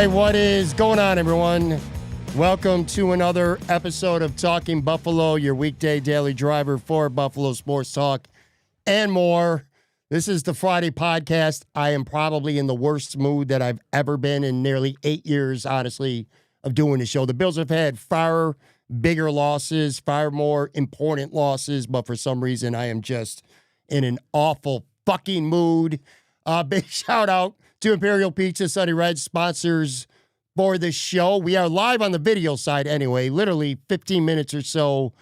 right, what is going on, everyone? Welcome to another episode of Talking Buffalo, your weekday daily driver for Buffalo sports talk and more. This is the Friday podcast. I am probably in the worst mood that I've ever been in nearly 8 years, honestly, of doing the show. The Bills have had far bigger losses, far more important losses, but for some reason I am just in an awful fucking mood. Big shout out to Imperial Pizza, Sunny Red, sponsors for this show. We are live on the video side anyway, literally 15 minutes or so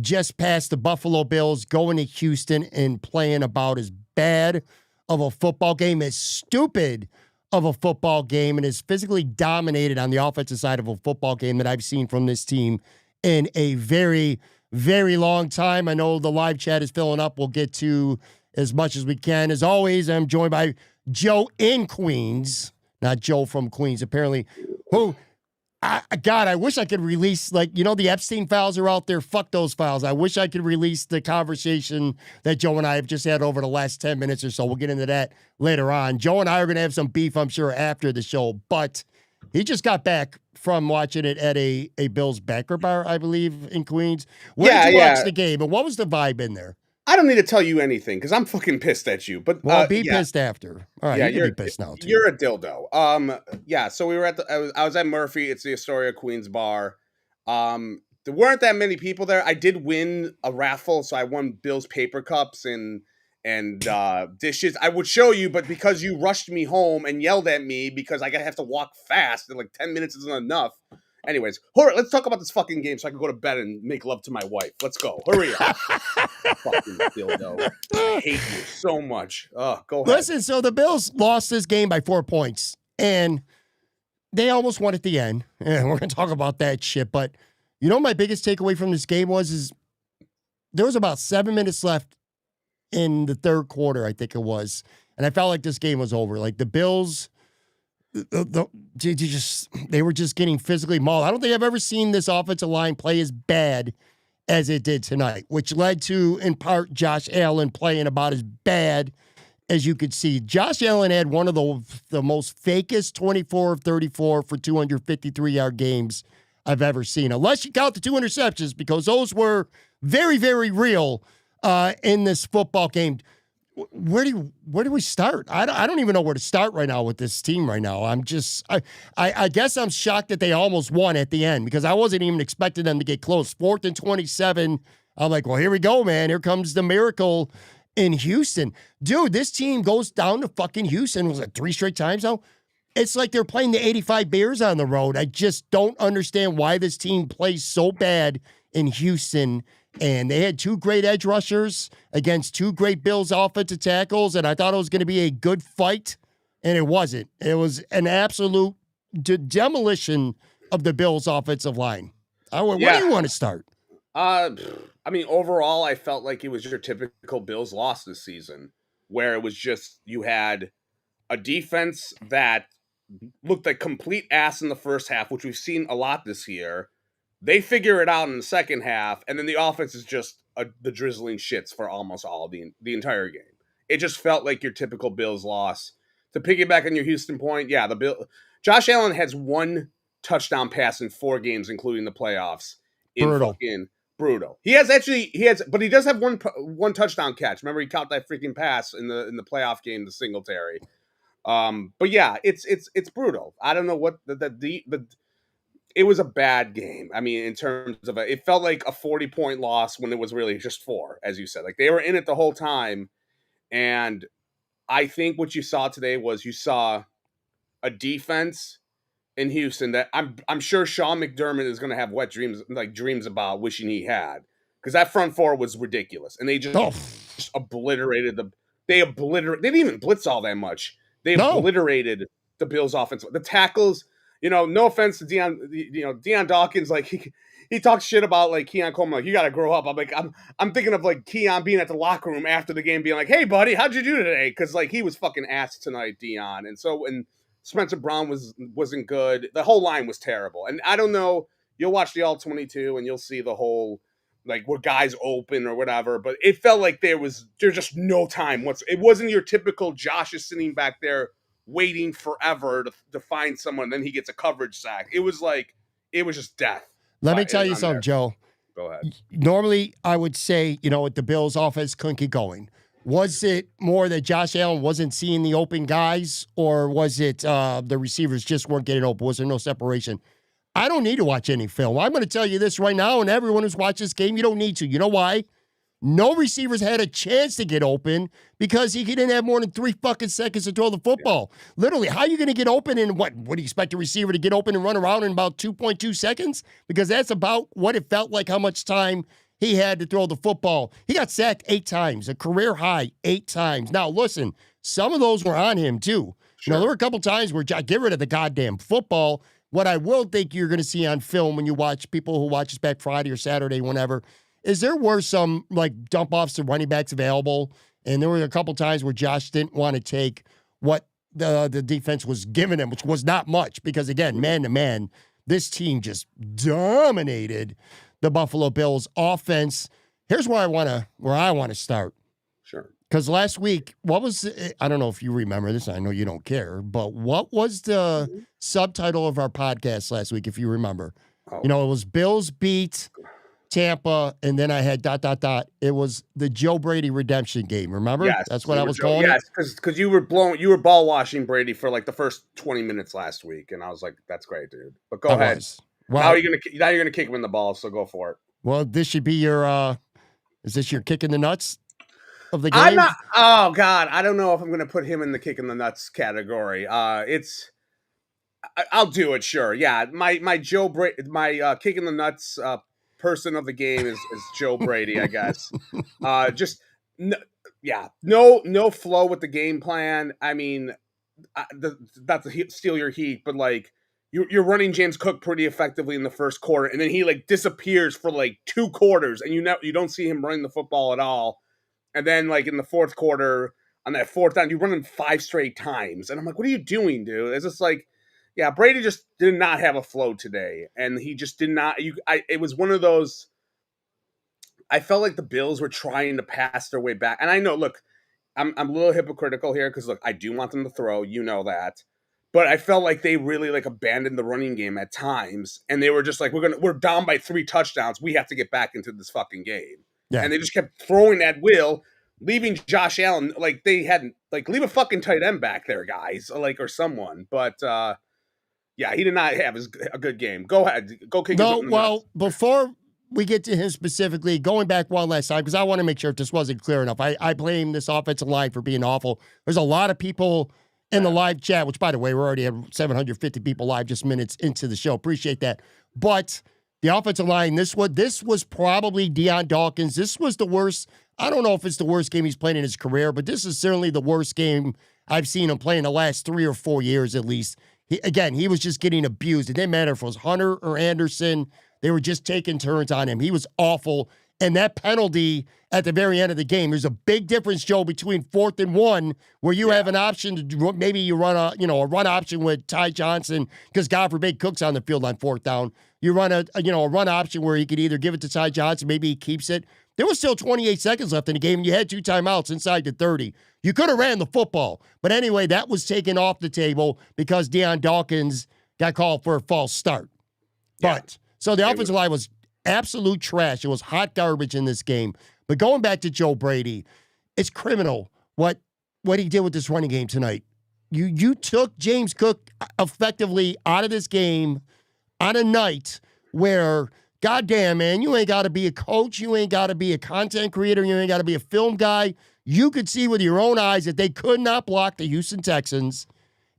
just past the Buffalo Bills going to Houston and playing about as bad of a football game, as stupid of a football game, and as physically dominated on the offensive side of a football game that I've seen from this team in a very, very long time. I know the live chat is filling up. We'll get to as much as we can. As always, I'm joined by Joe in Queens, not Joe from Queens, apparently, who, God, I wish I could release, the Epstein files are out there. Fuck those files. I wish I could release the conversation that Joe and I have just had over the last 10 minutes or so. We'll get into that later on. Joe and I are going to have some beef, I'm sure, after the show, but he just got back from watching it at a Bills backer bar, I believe, in Queens. Where did you watch the game, and what was the vibe in there? I don't need to tell you anything because I'm fucking pissed at you. But be pissed after. All right, you're be pissed now too. You're a dildo. So we were at I was at Murphy. It's the Astoria Queens bar. There weren't that many people there. I did win a raffle, so I won Bill's paper cups and dishes. I would show you, but because you rushed me home and yelled at me because I have to walk fast and 10 minutes isn't enough. Anyways, let's talk about this fucking game so I can go to bed and make love to my wife. Let's go. Hurry up. Fucking dildo. I hate you so much. Go ahead. Listen, so the Bills lost this game by 4 points, and they almost won at the end. And we're going to talk about that shit. But you know what my biggest takeaway from this game is there was about 7 minutes left in the third quarter, I think it was. And I felt like this game was over. Like the Bills... they were just getting physically mauled. I don't think I've ever seen this offensive line play as bad as it did tonight, which led to, in part, Josh Allen playing about as bad as you could see. Josh Allen had one of the most fakest 24 of 34 for 253-yard games I've ever seen, unless you count the 2 interceptions, because those were very, very real in this football game. Where do we start? I don't even know where to start right now with this team right now. I guess I'm shocked that they almost won at the end because I wasn't even expecting them to get close. 4th and 27. I'm like, well, here we go, man. Here comes the miracle in Houston. Dude, this team goes down to fucking Houston. Was it 3 straight times now? It's like they're playing the 85 Bears on the road. I just don't understand why this team plays so bad in Houston. And they had 2 great edge rushers against 2 great Bills offensive tackles, and I thought it was going to be a good fight, and it wasn't. It was an absolute demolition of the Bills offensive line. Where do you want to start? Overall, I felt like it was your typical Bills loss this season, where it was just you had a defense that looked like complete ass in the first half, which we've seen a lot this year. They figure it out in the second half, and then the offense is just the drizzling shits for almost all of the entire game. It just felt like your typical Bills loss. To piggyback on your Houston point, Josh Allen has 1 touchdown pass in 4 games, including the playoffs. Brutal. He does have one touchdown catch. Remember, he caught that freaking pass in the playoff game, the Singletary. It's brutal. I don't know what it was a bad game. I mean, in terms of it felt like a 40-point loss when it was really just 4, as you said. Like they were in it the whole time. And I think what you saw today was you saw a defense in Houston that I'm sure Sean McDermott is going to have wet dreams about wishing he had, because that front 4 was ridiculous. And they just obliterated they didn't even blitz all that much. They obliterated the Bills offense. The tackles, no offense to Deion Dawkins, he talks shit about Keon Coleman, you got to grow up. I'm thinking of Keon being at the locker room after the game being like, hey buddy, how'd you do today? Because he was fucking ass tonight, Deion. And Spencer Brown wasn't good. The whole line was terrible. And I don't know, you'll watch the All-22 and you'll see the whole where guys open or whatever, but it felt like there's just no time. It wasn't your typical Josh is sitting back there waiting forever to find someone. Then he gets a coverage sack. It was just death. Let me tell you something, Joe. Go ahead. Normally, I would say, the Bills' offense couldn't get going. Was it more that Josh Allen wasn't seeing the open guys, or was it the receivers just weren't getting open? Was there no separation? I don't need to watch any film. I'm going to tell you this right now, and everyone who's watched this game, you don't need to. You know why? No receivers had a chance to get open because he didn't have more than 3 fucking seconds to throw the football. Yeah. Literally, how are you going to get open in what? What do you expect a receiver to get open and run around in about 2.2 seconds? Because that's about what it felt like, how much time he had to throw the football. He got sacked 8 times, a career high 8 times. Now, listen, some of those were on him, too. Sure. There were a couple times where, get rid of the goddamn football. What I will think you're going to see on film when you watch people who watch us back Friday or Saturday, whenever, is there were some, dump offs to running backs available, and there were a couple times where Josh didn't want to take what the defense was giving him, which was not much, because, again, man-to-man, this team just dominated the Buffalo Bills offense. Here's where I want to start. Sure. Because last week, I don't know if you remember this, I know you don't care, but what was the subtitle of our podcast last week, if you remember? Oh. It was Bills beat Tampa, and then I had ... It was the Joe Brady redemption game. Remember? Yes, that's what I was calling it. Yes, because you were ball washing Brady for the first 20 minutes last week, and I was like, "That's great, dude." But go ahead. Well, now you're gonna kick him in the balls, so go for it. Well, this should be your. Is this your kick in the nuts of the game? I'm not. Oh God, I don't know if I'm gonna put him in the kick in the nuts category. I'll do it. Sure. Yeah. My kick in the nuts. Person of the game is Joe Brady, I guess. No flow with the game plan. I mean, not to steal your heat, but you're running James Cook pretty effectively in the first quarter, and then he disappears for 2 quarters, and you don't see him running the football at all. And then in the fourth quarter, on that 4th down, you run him 5 straight times, and I'm like, what are you doing, dude? It's just yeah, Brady just did not have a flow today, and he just did not. It was one of those. I felt like the Bills were trying to pass their way back, and I know. Look, I'm a little hypocritical here because I do want them to throw, that, but I felt like they really abandoned the running game at times, and they were just we're down by 3 touchdowns, we have to get back into this fucking game, and they just kept throwing at will, leaving Josh Allen they hadn't leave a fucking tight end back there, guys, or someone, but. Yeah, he did not have a good game. Go ahead. Go kick him. No, well, before we get to him specifically, going back one last time, because I want to make sure if this wasn't clear enough, I blame this offensive line for being awful. There's a lot of people in the live chat, which, by the way, we already have 750 people live just minutes into the show. Appreciate that. But the offensive line, this was probably Deion Dawkins. This was the worst. I don't know if it's the worst game he's played in his career, but this is certainly the worst game I've seen him play in the last 3 or 4 years at least. He was just getting abused. It didn't matter if it was Hunter or Anderson. They were just taking turns on him. He was awful. And that penalty at the very end of the game, there's a big difference, Joe, between 4th and 1, where you have an option to maybe you run a run option with Ty Johnson, because God forbid Cook's on the field on 4th down. You run a run option where he could either give it to Ty Johnson, maybe he keeps it. There was still 28 seconds left in the game, and you had 2 timeouts inside the 30. You could have ran the football. But anyway, that was taken off the table because Deion Dawkins got called for a false start. Yeah. So the offensive line was absolute trash. It was hot garbage in this game. But going back to Joe Brady, it's criminal what he did with this running game tonight. You took James Cook effectively out of this game on a night where, goddamn, man, you ain't got to be a coach. You ain't got to be a content creator. You ain't got to be a film guy. You could see with your own eyes that they could not block the Houston Texans,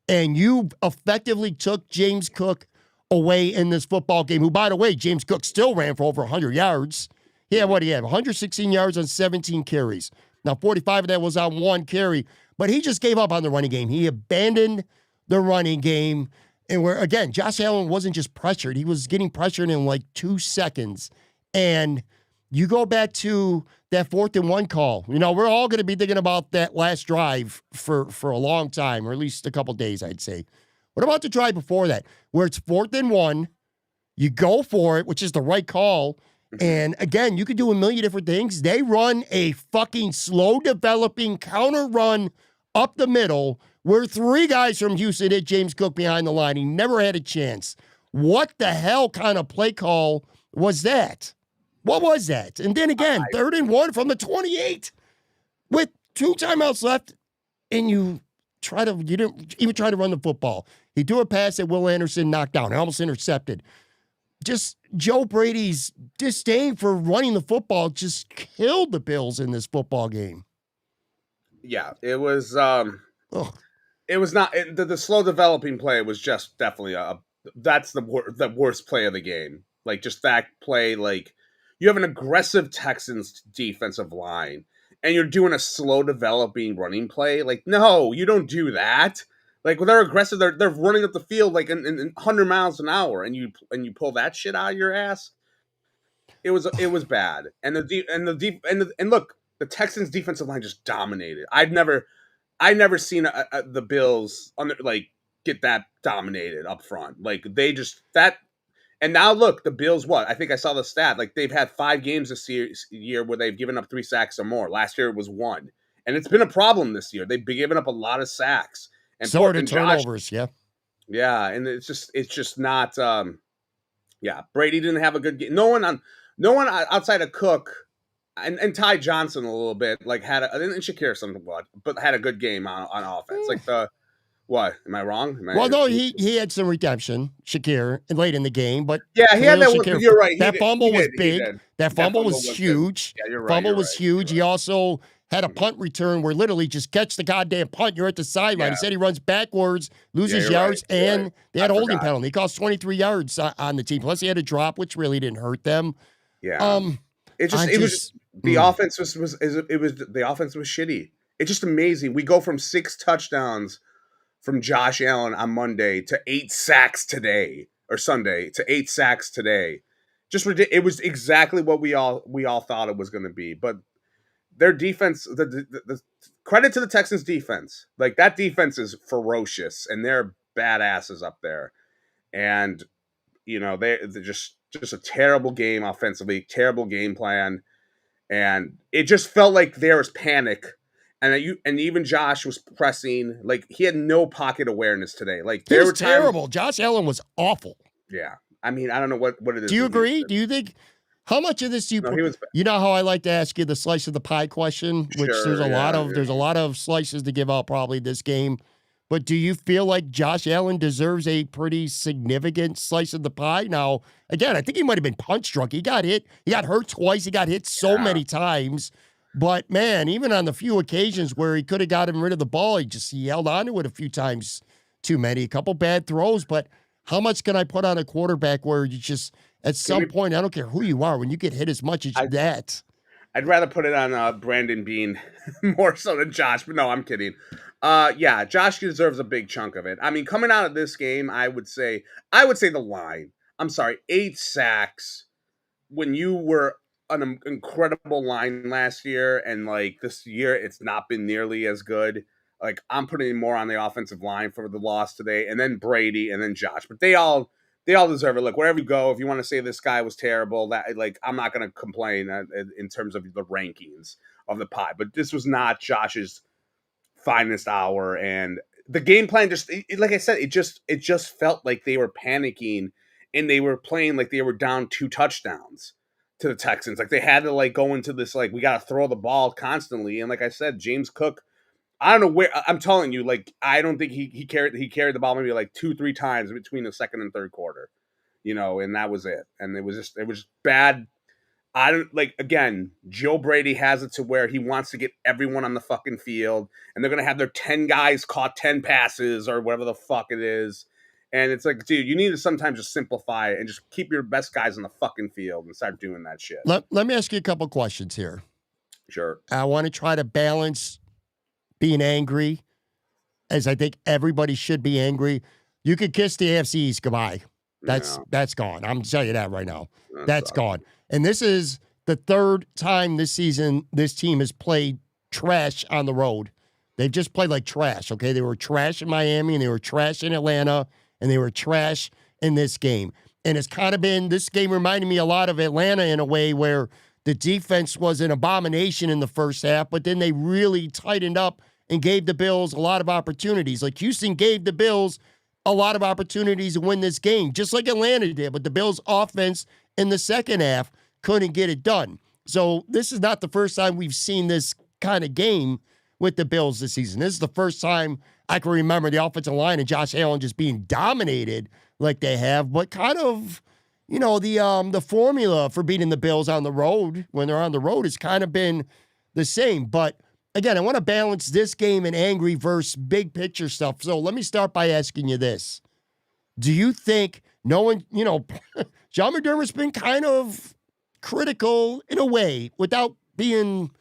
and you effectively took James Cook away in this football game, who, by the way, James Cook still ran for over 100 yards. He had 116 yards on 17 carries. Now, 45 of that was on 1 carry, but he just gave up on the running game. He abandoned the running game. And where, again, Josh Allen wasn't just pressured. He was getting pressured in 2 seconds. And you go back to that 4th and 1 call. We're all going to be thinking about that last drive for a long time, or at least a couple days, I'd say. What about the drive before that, where it's 4th and 1, you go for it, which is the right call, and again, you could do a million different things. They run a fucking slow-developing counter run up the middle where 3 guys from Houston hit James Cook behind the line. He never had a chance. What the hell kind of play call was that? What was that? And then again, 3rd and 1 from the 28 with 2 timeouts left, and you didn't even try to run the football. He threw a pass that Will Anderson knocked down, almost intercepted. Just Joe Brady's disdain for running the football just killed the Bills in this football game. Yeah, it was. It was not the slow developing play was just definitely that's the worst play of the game. Like just that play, like you have an aggressive Texans defensive line and you're doing a slow developing running play. Like no, you don't do that. Like when they're aggressive, they're running up the field like in 100 miles an hour, and you pull that shit out of your ass. It was bad, and look, the Texans defensive line just dominated. I've never seen the Bills get that dominated up front. Like they just that, and now look, the Bills. What I think I saw the stat. Like they've had 5 games this year where they've given up 3 sacks or more. Last year it was 1, and it's been a problem this year. They've been giving up a lot of sacks and turnovers. Yeah, and it's just not. Brady didn't have a good game. No one outside of Cook. And Ty Johnson a little bit and Shakir somewhat, but had a good game on offense. Like what? Am I wrong? He had some redemption, Shakir, late in the game, but yeah, he had that one. You're right. That fumble was big. That fumble was huge. Yeah, you're right. Fumble was huge. He also had a punt return where literally just catch the goddamn punt. You're at the sideline. He said he runs backwards, loses yards, and they had a holding penalty. He cost 23 yards on the team. Plus, he had a drop, which really didn't hurt them. Yeah. The offense was the offense was shitty. It's just amazing. We go from 6 touchdowns from Josh Allen on Monday to 8 sacks today, or Sunday to 8 sacks today. Just ridiculous. It was exactly what we all thought it was going to be. But their defense, the credit to the Texans defense. Like that defense is ferocious, and they're badasses up there. And they're just a terrible game offensively, terrible game plan. And it just felt like there was panic, and even Josh was pressing. Like he had no pocket awareness today. Like he was terrible. Josh Allen was awful. Yeah, I mean, I don't know what it is. Do you agree? Do you think how much of this do you? No, you know how I like to ask you the slice of the pie question, which there's a lot of slices to give out probably this game. But do you feel like Josh Allen deserves a pretty significant slice of the pie? Now, again, I think he might have been punch drunk. He got hit. He got hurt twice. He got hit so many times. But, man, even on the few occasions where he could have gotten rid of the ball, he held on to it a few times too many. A couple bad throws. But how much can I put on a quarterback where you just, at some point, I don't care who you are, when you get hit as much as that. I'd rather put it on Brandon Beane more so than Josh. But, no, I'm kidding. Josh deserves a big chunk of it. I mean, coming out of this game, I would say the line. I'm sorry, 8 sacks when you were an incredible line last year, and like this year, it's not been nearly as good. Like I'm putting more on the offensive line for the loss today, and then Brady, and then Josh. But they all deserve it. Look, wherever you go, if you want to say this guy was terrible, that I'm not going to complain in terms of the rankings of the pie. But this was not Josh's finest hour, and the game plan like I said, it just felt like they were panicking, and they were playing like they were down 2 touchdowns to the Texans. Like they had to go into this we got to throw the ball constantly, and like I said, James Cook, I don't know where. I'm telling you, I don't think he carried the ball maybe 2-3 times between the second and third quarter, and that was it. And it was bad. I don't again, Joe Brady has it to where he wants to get everyone on the fucking field, and they're going to have their 10 guys caught 10 passes or whatever the fuck it is. And it's like, dude, you need to sometimes just simplify it and just keep your best guys on the fucking field and start doing that shit. Let me ask you a couple questions here. Sure. I want to try to balance being angry, as I think everybody should be angry. You could kiss the AFC East goodbye. That's gone. I'm telling you that right now. That's gone. And this is the 3rd time this season this team has played trash on the road. They've just played like trash, okay? They were trash in Miami, and they were trash in Atlanta, and they were trash in this game. And it's kind of been, this game reminded me a lot of Atlanta in a way where the defense was an abomination in the first half, but then they really tightened up and gave the Bills a lot of opportunities. Like Houston gave the Bills a lot of opportunities to win this game, just like Atlanta did. But the Bills' offense in the second half couldn't get it done. So this is not the first time we've seen this kind of game with the Bills this season. This is the first time I can remember the offensive line and Josh Allen just being dominated like they have, but kind of, the formula for beating the Bills on the road when they're on the road has kind of been the same. But again, I want to balance this game and angry versus big picture stuff. So let me start by asking you this. Do you think John McDermott's been kind of critical in a way without being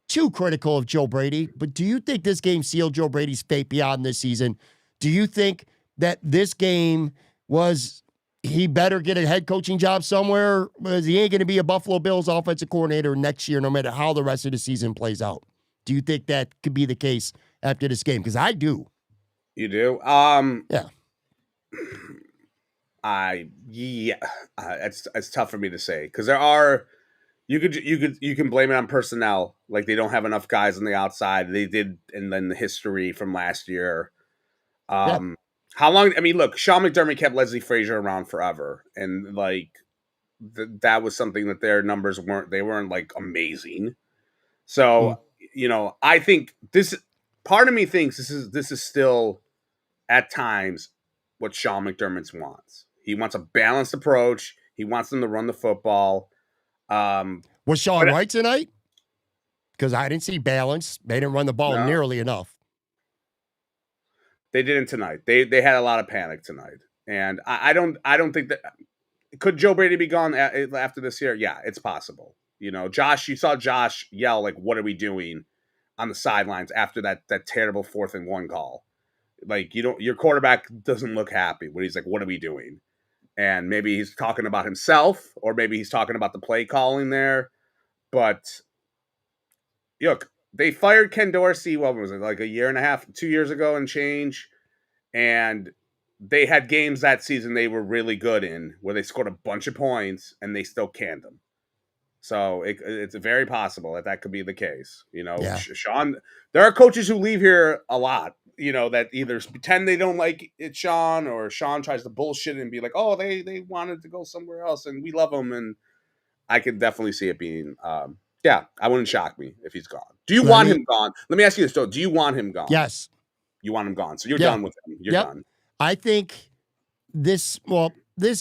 too critical of Joe Brady, but do you think this game sealed Joe Brady's fate beyond this season? Do you think that this game was he better get a head coaching job somewhere because he ain't going to be a Buffalo Bills offensive coordinator next year no matter how the rest of the season plays out? Do you think that could be the case after this game? Because I do. You do? Yeah. It's tough for me to say because there are. You can blame it on personnel, like they don't have enough guys on the outside. They did, and then the history from last year. How long? I mean, look, Sean McDermott kept Leslie Frazier around forever, and that was something that their numbers weren't like amazing. So I think this part of me thinks this is still at times what Sean McDermott wants. He wants a balanced approach. He wants them to run the football. Was Sean right tonight? Because I didn't see balance. They didn't run the ball nearly enough. They didn't tonight. They had a lot of panic tonight, and I don't think that could Joe Brady be gone after this year. Yeah, it's possible. You saw Josh yell like, "What are we doing?" on the sidelines after that terrible 4th and 1 call. Like your quarterback doesn't look happy when he's like, "What are we doing?" And maybe he's talking about himself, or maybe he's talking about the play calling there. But look, they fired Ken Dorsey, what was it, like a year and a half, 2 years ago and change. And they had games that season they were really good in where they scored a bunch of points and they still canned them. So it's very possible that could be the case. Sean, there are coaches who leave here a lot, that either pretend they don't like it, Sean, or Sean tries to bullshit and be like, oh, they wanted to go somewhere else and we love them. And I could definitely see it being, I wouldn't shock me if he's gone. Do you want him gone? Let me ask you this, though. Do you want him gone? Yes. You want him gone. So you're done with him. You're done. I think this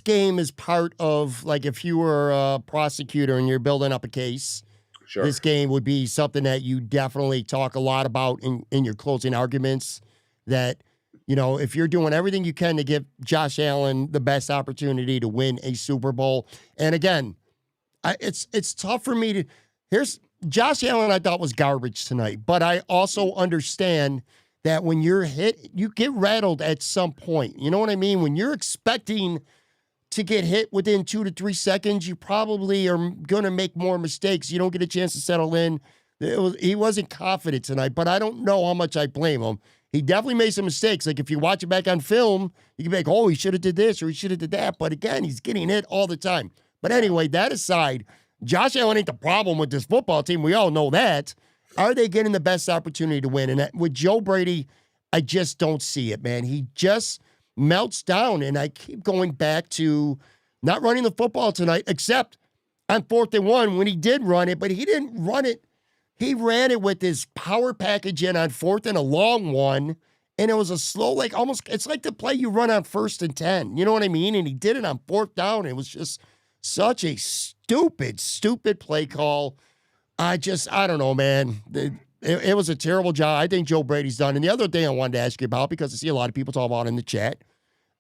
game is part of, like, if you were a prosecutor and you're building up a case, sure, this game would be something that you definitely talk a lot about in your closing arguments, that, if you're doing everything you can to give Josh Allen the best opportunity to win a Super Bowl. And again, it's tough for me to – here's – Josh Allen I thought was garbage tonight, but I also understand that when you're hit, you get rattled at some point. You know what I mean? When you're expecting – to get hit within 2 to 3 seconds, you probably are going to make more mistakes. You don't get a chance to settle in. He wasn't confident tonight, but I don't know how much I blame him. He definitely made some mistakes. Like if you watch it back on film, you can be like, oh, he should have did this or he should have did that. But again, he's getting hit all the time. But anyway, that aside, Josh Allen ain't the problem with this football team. We all know that. Are they getting the best opportunity to win? And with Joe Brady, I just don't see it, man. He just melts down, and I keep going back to not running the football tonight, except on 4th and 1 when he did run it, but he didn't run it. He ran it with his power package in on 4th and a long one, and it was a slow, like almost, it's like the play you run on 1st and 10. You know what I mean? And he did it on 4th down. It was just such a stupid play call. I don't know, man. It was a terrible job. I think Joe Brady's done. And the other thing I wanted to ask you about, because I see a lot of people talk about it in the chat,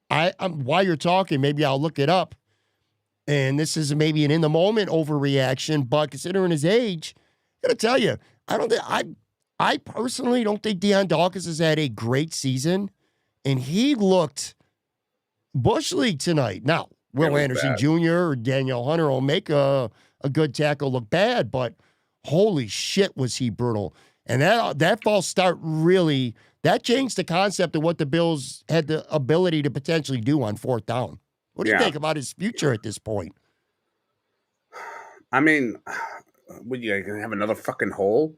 while you're talking, maybe I'll look it up. And this is maybe an in-the-moment overreaction, but considering his age, I got to tell you, I personally don't think Deion Dawkins has had a great season, and he looked Bush League tonight. Now, Will Anderson Jr. or Daniel Hunter will make a good tackle look bad, but holy shit was he brutal. And that false start really, that changed the concept of what the Bills had the ability to potentially do on 4th down. What do you think about his future at this point? I mean, would you gonna have another fucking hole?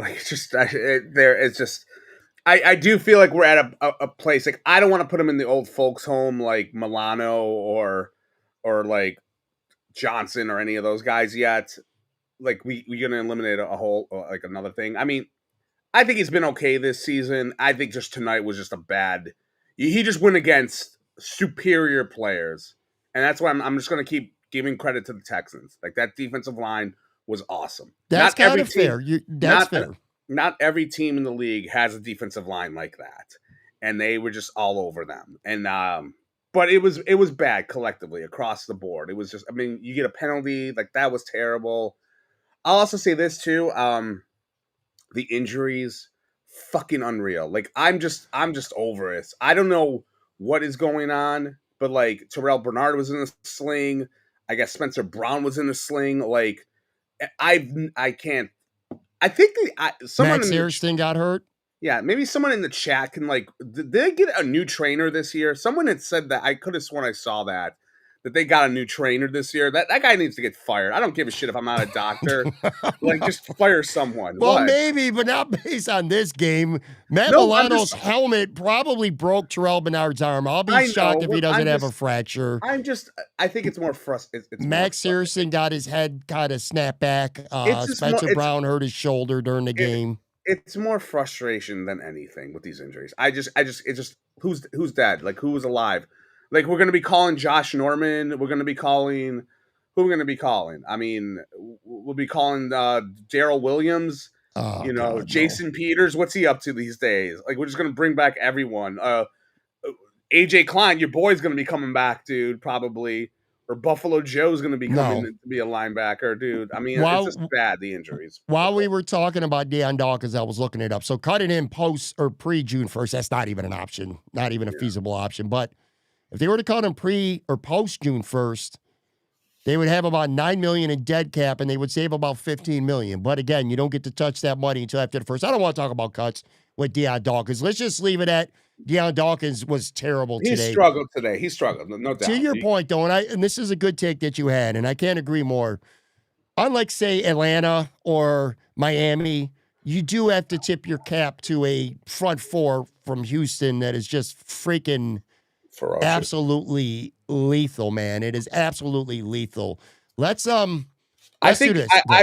Like it's just I do feel like we're at a place like I don't want to put them in the old folks home like Milano or like Johnson or any of those guys yet. Like we're gonna eliminate a whole like another thing. I mean, I think he's been okay this season. I think just tonight was just a bad. He just went against superior players, and that's why I'm just gonna keep giving credit to the Texans. Like that defensive line was awesome. That's Not every kind of team. fair. That's Not fair. not every team in the league has a defensive line like that, and they were just all over them. And but it was bad collectively across the board. It was just, I mean, you get a penalty like that was terrible. I'll also say this too. The injuries, fucking unreal. Like I'm just over it. I don't know what is going on, but like Terrell Bernard was in a sling. I guess Spencer Brown was in a sling. Like I can't. I think someone Max in the Harrison got hurt. yeah, maybe someone in the chat can like, did they get a new trainer this year? Someone had said that. I could have sworn I saw that they got a new trainer this year. That guy needs to get fired. I don't give a shit if I'm not a doctor. Like, just fire someone. Well, What? maybe, but not based on this game. Matt No, Milano's helmet probably broke Terrell Bernard's arm. I'll be I shocked know, if he but doesn't have a fracture. I think it's more frustrating. It's Max more Harrison got his head kind of snapped back. It's just more, Spencer Brown hurt his shoulder during the game. it's more frustration than anything with these injuries. It's just who's dead? Like who was alive? Like we're gonna be calling Josh Norman. We're gonna be calling who we're gonna be calling. I mean, we'll be calling Daryl Williams. Oh, You know, God, Jason no. Peters. What's he up to these days? Like we're just gonna bring back everyone. AJ Klein, your boy's gonna be coming back, dude. Probably. Or Buffalo Joe's going to be coming to be a linebacker, dude. I mean, it's just bad, the injuries. While we were talking about Deion Dawkins, I was looking it up. So cutting him post or pre-June 1st, that's not even an option, not even a feasible option. But if they were to cut him pre or post-June 1st, they would have about $9 million in dead cap, and they would save about $15 million. But again, you don't get to touch that money until after the first. I don't want to talk about cuts with Deion Dawkins. Let's just leave it at Deion Dawkins was terrible today. He struggled today. He struggled, no doubt. To your point, though, and this is a good take that you had, and I can't agree more. Unlike, say, Atlanta or Miami, you do have to tip your cap to a front four from Houston that is just freaking ferocious. Absolutely lethal, man. It is absolutely lethal. Let's do this. I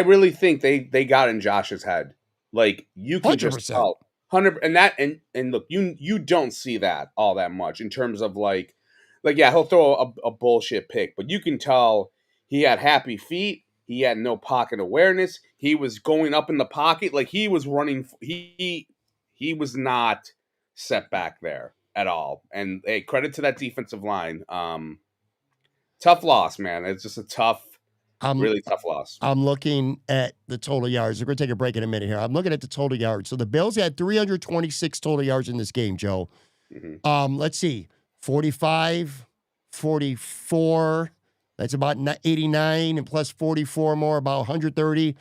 really think they got in Josh's head. Like you can 100%. just tell 100 and look, you don't see that all that much in terms of like yeah, he'll throw a bullshit pick, but you can tell he had happy feet. He had no pocket awareness. He was going up in the pocket like he was running. He was not set back there at all. And hey, credit to that defensive line. Tough loss, man. It's just a really tough loss. I'm looking at the total yards. We're going to take a break in a minute here. I'm looking at the total yards. So the Bills had 326 total yards in this game, Joe. Mm-hmm. Let's see. 45, 44. That's about 89 and plus 44 more, about 130.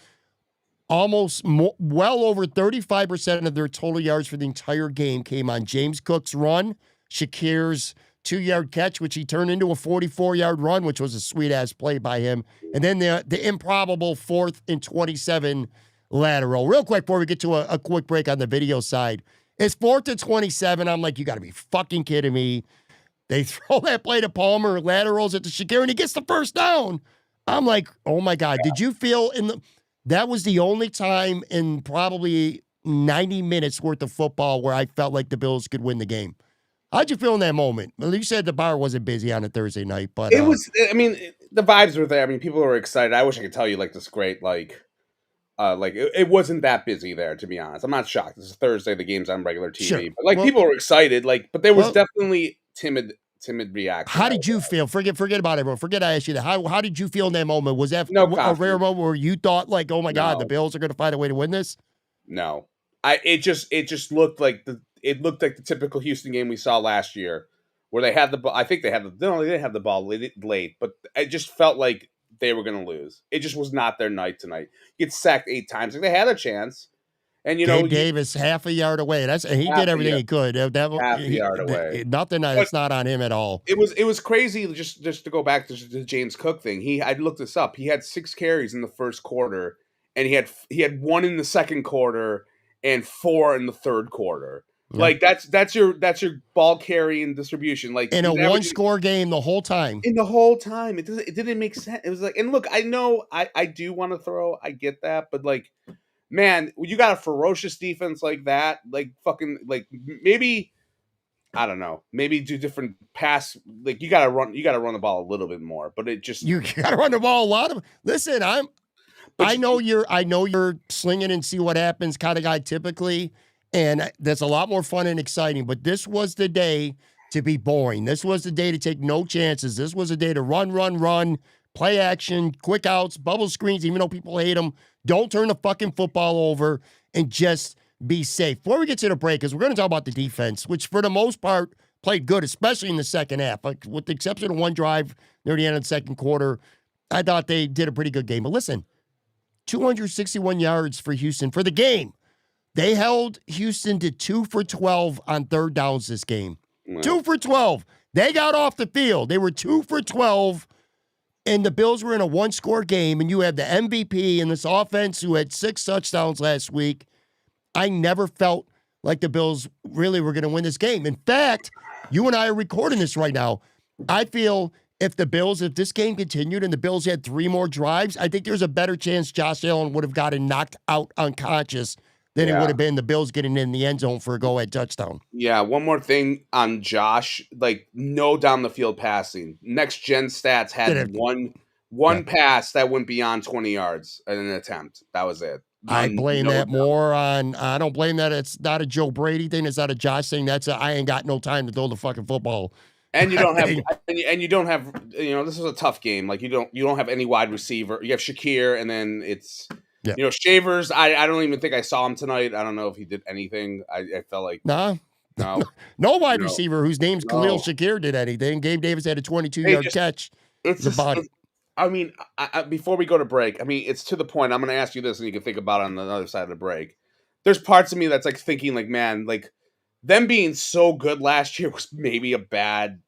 Well over 35% of their total yards for the entire game came on James Cook's run, Shakir's 2-yard catch, which he turned into a 44-yard run, which was a sweet-ass play by him. And then the improbable 4th and 27 lateral. Real quick before we get to a quick break on the video side. It's 4th and 27. I'm like, you got to be fucking kidding me. They throw that play to Palmer, laterals it to Shakir, and he gets the first down. I'm like, oh, my God. Did you feel that was the only time in probably 90 minutes worth of football where I felt like the Bills could win the game? How'd you feel in that moment? Well, you said the bar wasn't busy on a Thursday night, but it was. I mean, the vibes were there. I mean, people were excited. I wish I could tell you like this great it wasn't that busy there. To be honest, I'm not shocked. This is Thursday. The game's on regular TV, sure. But people were excited. But there was definitely timid reaction. How did you feel? Forget about it, bro. Forget I asked you that. How did you feel in that moment? Was that a rare moment where you thought like, oh my God, the Bills are going to find a way to win this? No, it just looked like the typical Houston game we saw last year, where they had the ball. I think they didn't have the ball late, but it just felt like they were going to lose. It just was not their night tonight. Get sacked 8 times. Like they had a chance, and Gabe Davis half a yard away. He did everything he could. Half a yard away. Nothing. It's not on him at all. It was crazy. Just to go back to the James Cook thing. I looked this up. He had 6 carries in the first quarter, and he had 1 in the second quarter and 4 in the third quarter. Yeah. Like that's your ball carrying distribution. Like In a one-score game the whole time. In the whole time, it didn't make sense. It was like, and look, I know I do want to throw, I get that, but like, man, you got a ferocious defense like that, like fucking, like maybe I don't know, maybe do different pass. Like you gotta run the ball a little bit more. But it just You gotta run the ball a lot of. Listen, I know you're slinging and see what happens kind of guy typically, and that's a lot more fun and exciting. But this was the day to be boring. This was the day to take no chances. This was the day to run, play action, quick outs, bubble screens. Even though people hate them, don't turn the fucking football over and just be safe. Before we get to the break, because we're going to talk about the defense, which for the most part played good, especially in the second half. Like with the exception of one drive near the end of the second quarter, I thought they did a pretty good game. But listen, 261 yards for Houston for the game. They held Houston to 2 for 12 on third downs this game. Wow. 2 for 12. They got off the field. They were 2 for 12, and the Bills were in a one-score game, and you have the MVP in this offense who had 6 touchdowns last week. I never felt like the Bills really were going to win this game. In fact, you and I are recording this right now. I feel if this game continued and the Bills had 3 more drives, I think there's a better chance Josh Allen would have gotten knocked out unconscious than it would have been the Bills getting in the end zone for a go-ahead touchdown. Yeah, one more thing on Josh, like no down the field passing. Next Gen Stats had one pass that went beyond 20 yards in an attempt. That was it. I blame that more on. I don't blame that. It's not a Joe Brady thing. It's not a Josh thing. I ain't got no time to throw the fucking football. And you don't have, this is a tough game. Like you don't have any wide receiver. You have Shakir, and then it's, Shavers. I don't even think I saw him tonight. I don't know if he did anything. I felt like no wide receiver whose name's Khalil Shakir did anything. Gabe Davis had a 22-yard catch. I mean, before we go to break, I mean, it's to the point. I'm going to ask you this, and you can think about it on the other side of the break. There's parts of me that's like thinking, like, man, like them being so good last year was maybe a bad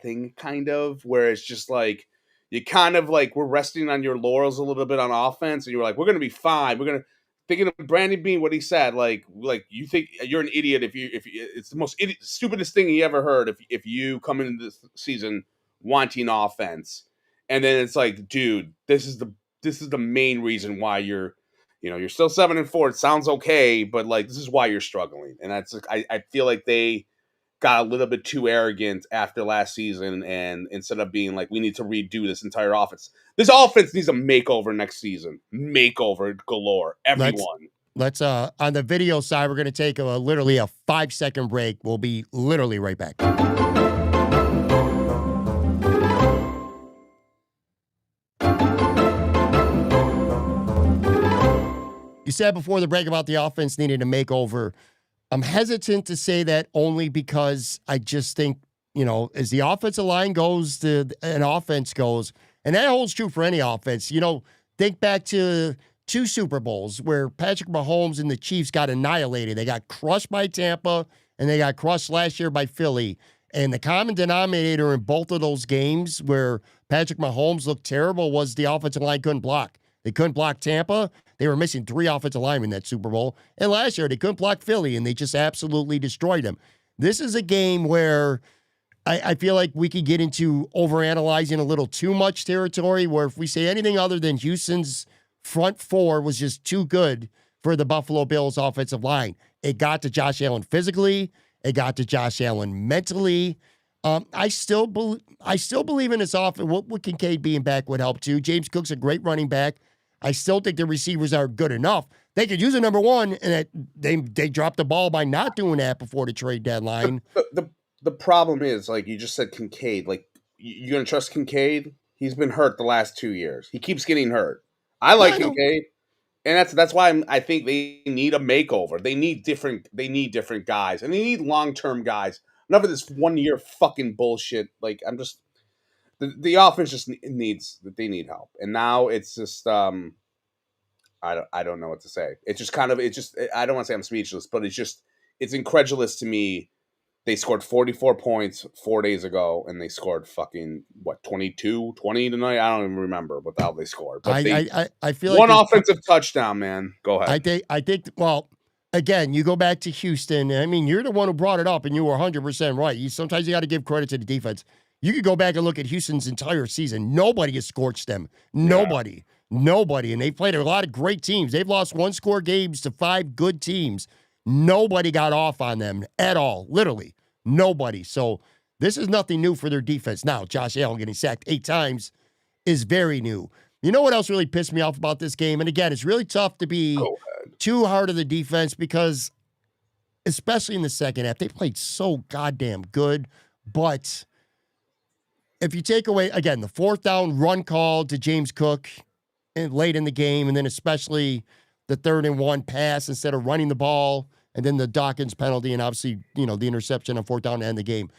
thing, kind of, where it's just like you kind of like we're resting on your laurels a little bit on offense, and you're like, we're going to be fine. We're going to thinking of Brandon Bean, what he said, like you think you're an idiot if you it's the most stupidest thing he ever heard if you come into this season wanting offense. And then it's like, dude, this is the main reason why you're still 7-4. It sounds okay, but like this is why you're struggling. And that's I feel like they got a little bit too arrogant after last season, and instead of being like, we need to redo this entire offense. This offense needs a makeover next season. Makeover galore. Everyone. Let's on the video side, we're gonna take literally a 5-second break. We'll be literally right back. You said before the break about the offense needing a makeover. I'm hesitant to say that only because I just think, as the offensive line goes, an offense goes, and that holds true for any offense. Think back to 2 Super Bowls where Patrick Mahomes and the Chiefs got annihilated. They got crushed by Tampa, and they got crushed last year by Philly. And the common denominator in both of those games where Patrick Mahomes looked terrible was the offensive line couldn't block. They couldn't block Tampa. They were missing 3 offensive linemen in that Super Bowl. And last year, they couldn't block Philly, and they just absolutely destroyed them. This is a game where I feel like we could get into overanalyzing a little too much territory, where if we say anything other than Houston's front 4 was just too good for the Buffalo Bills offensive line. It got to Josh Allen physically. It got to Josh Allen mentally. I still believe in this offense. What Kincaid being back would help too. James Cook's a great running back. I still think the receivers are good enough. They could use a number 1, and they dropped the ball by not doing that before the trade deadline. The problem is, like you just said, Kincaid. Like you gonna trust Kincaid? He's been hurt the last 2 years. He keeps getting hurt. I like Kincaid, and that's why I think they need a makeover. They need different guys, and they need long-term guys. Enough of this 1-year fucking bullshit. Like I'm just the offense just needs help, and now it's just I don't know what to say. It's just I don't want to say I'm speechless, but it's incredulous to me They scored 44 points 4 days ago, and they scored fucking, 22, 20 tonight? I don't even remember what the hell they scored. But I feel like one offensive touchdown, man. Go ahead. I think well, again, you go back to Houston. I mean, you're the one who brought it up, and you were 100% right. Sometimes you got to give credit to the defense. You could go back and look at Houston's entire season. Nobody has scorched them. Nobody. And they played a lot of great teams. They've lost one-score games to 5 good teams. Nobody got off on them at all. Literally. Nobody. So this is nothing new for their defense. Now, Josh Allen getting sacked 8 times is very new. You know what else really pissed me off about this game? And again, it's really tough to be too hard on the defense because, especially in the second half, they played so goddamn good. But if you take away, again, the 4th down run call to James Cook late in the game, and then especially the 3rd and 1 pass instead of running the ball, and then the Dawkins penalty, and obviously, the interception on 4th down to end the game.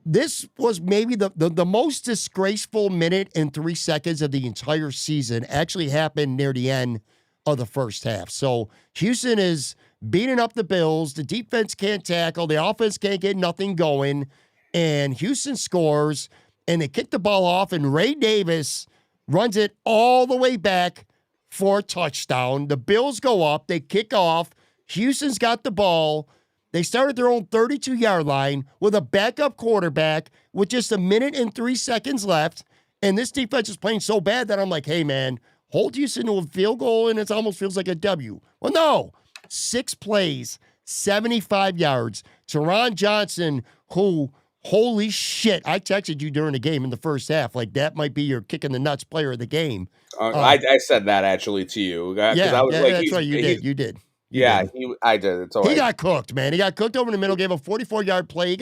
This was maybe the most disgraceful minute and 3 seconds of the entire season actually happened near the end of the first half. So Houston is beating up the Bills. The defense can't tackle. The offense can't get nothing going. And Houston scores, and they kick the ball off, and Ray Davis runs it all the way back for a touchdown. The Bills go up. They kick off. Houston's got the ball. They started their own 32-yard line with a backup quarterback with just a minute and 3 seconds left. And this defense is playing so bad that I'm like, hey, man, hold Houston to a field goal, and it almost feels like a W. Well, no. 6 plays, 75 yards. Terron Johnson, who, holy shit, I texted you during the game in the first half. Like, that might be your kick-in-the-nuts player of the game. I said that, actually, to you. I was that's right. You did. I did. It's all right. He got cooked, man. He got cooked over in the middle, gave a 44-yard play.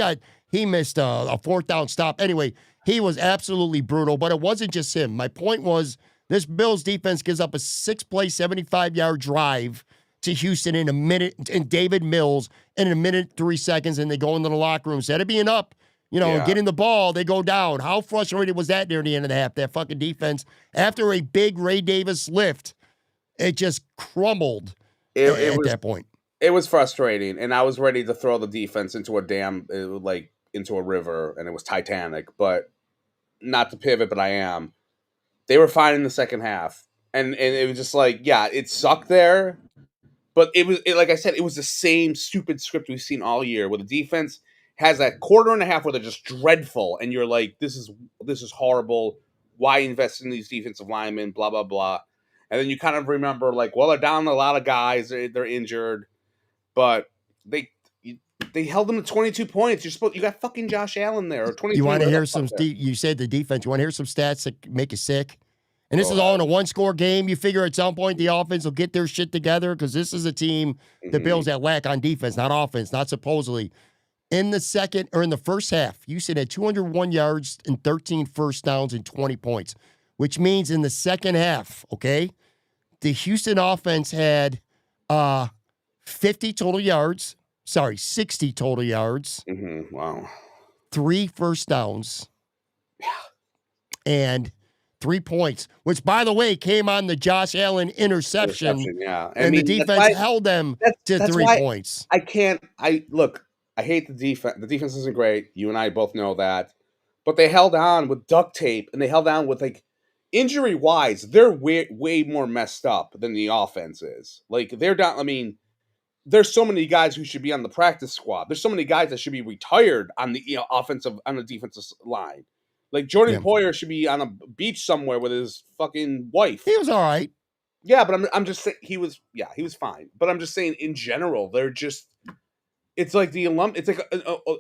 He missed a 4th down stop. Anyway, he was absolutely brutal, but it wasn't just him. My point was this Bills defense gives up a 6-play, 75-yard drive to Houston in a minute, and David Mills in a minute, 3 seconds, and they go into the locker room. Instead of being up, and getting the ball, they go down. How frustrating was that near the end of the half? That fucking defense, after a big Ray Davis lift, it just crumbled. At that point, it was frustrating, and I was ready to throw the defense into a into a river, and it was Titanic. But not to pivot, but I am. They were fine in the second half, and it was just like, it sucked there, but like I said, it was the same stupid script we've seen all year, where the defense has that quarter and a half where they're just dreadful, and you're like, this is horrible. Why invest in these defensive linemen? Blah blah blah. And then you kind of remember, like, well, they're down a lot of guys. They're injured. But they held them to 22 points. You got fucking Josh Allen there. Or 22. You want to hear some you said the defense. You want to hear some stats that make you sick? And this is all in a 1-score game. You figure at some point the offense will get their shit together because this is a team, the Bills, that lack on defense, not offense, not supposedly. In the first half, Houston had 201 yards and 13 first downs and 20 points, which means in the second half, okay, the Houston offense had 60 total yards. Wow. 3 first downs. Yeah. And 3 points, which, by the way, came on the Josh Allen interception. And the defense held them to 3 points. I hate the defense. The defense isn't great. You and I both know that. But they held on with duct tape, and they held on with, like, injury-wise, they're way more messed up than the offense is. Like, they're down. I mean, there's so many guys who should be on the practice squad. There's so many guys that should be retired on the on the defensive line. Like, Jordan Poyer should be on a beach somewhere with his fucking wife. He was all right. Yeah, but I'm just saying he was fine. But I'm just saying, in general, they're just. It's like it's like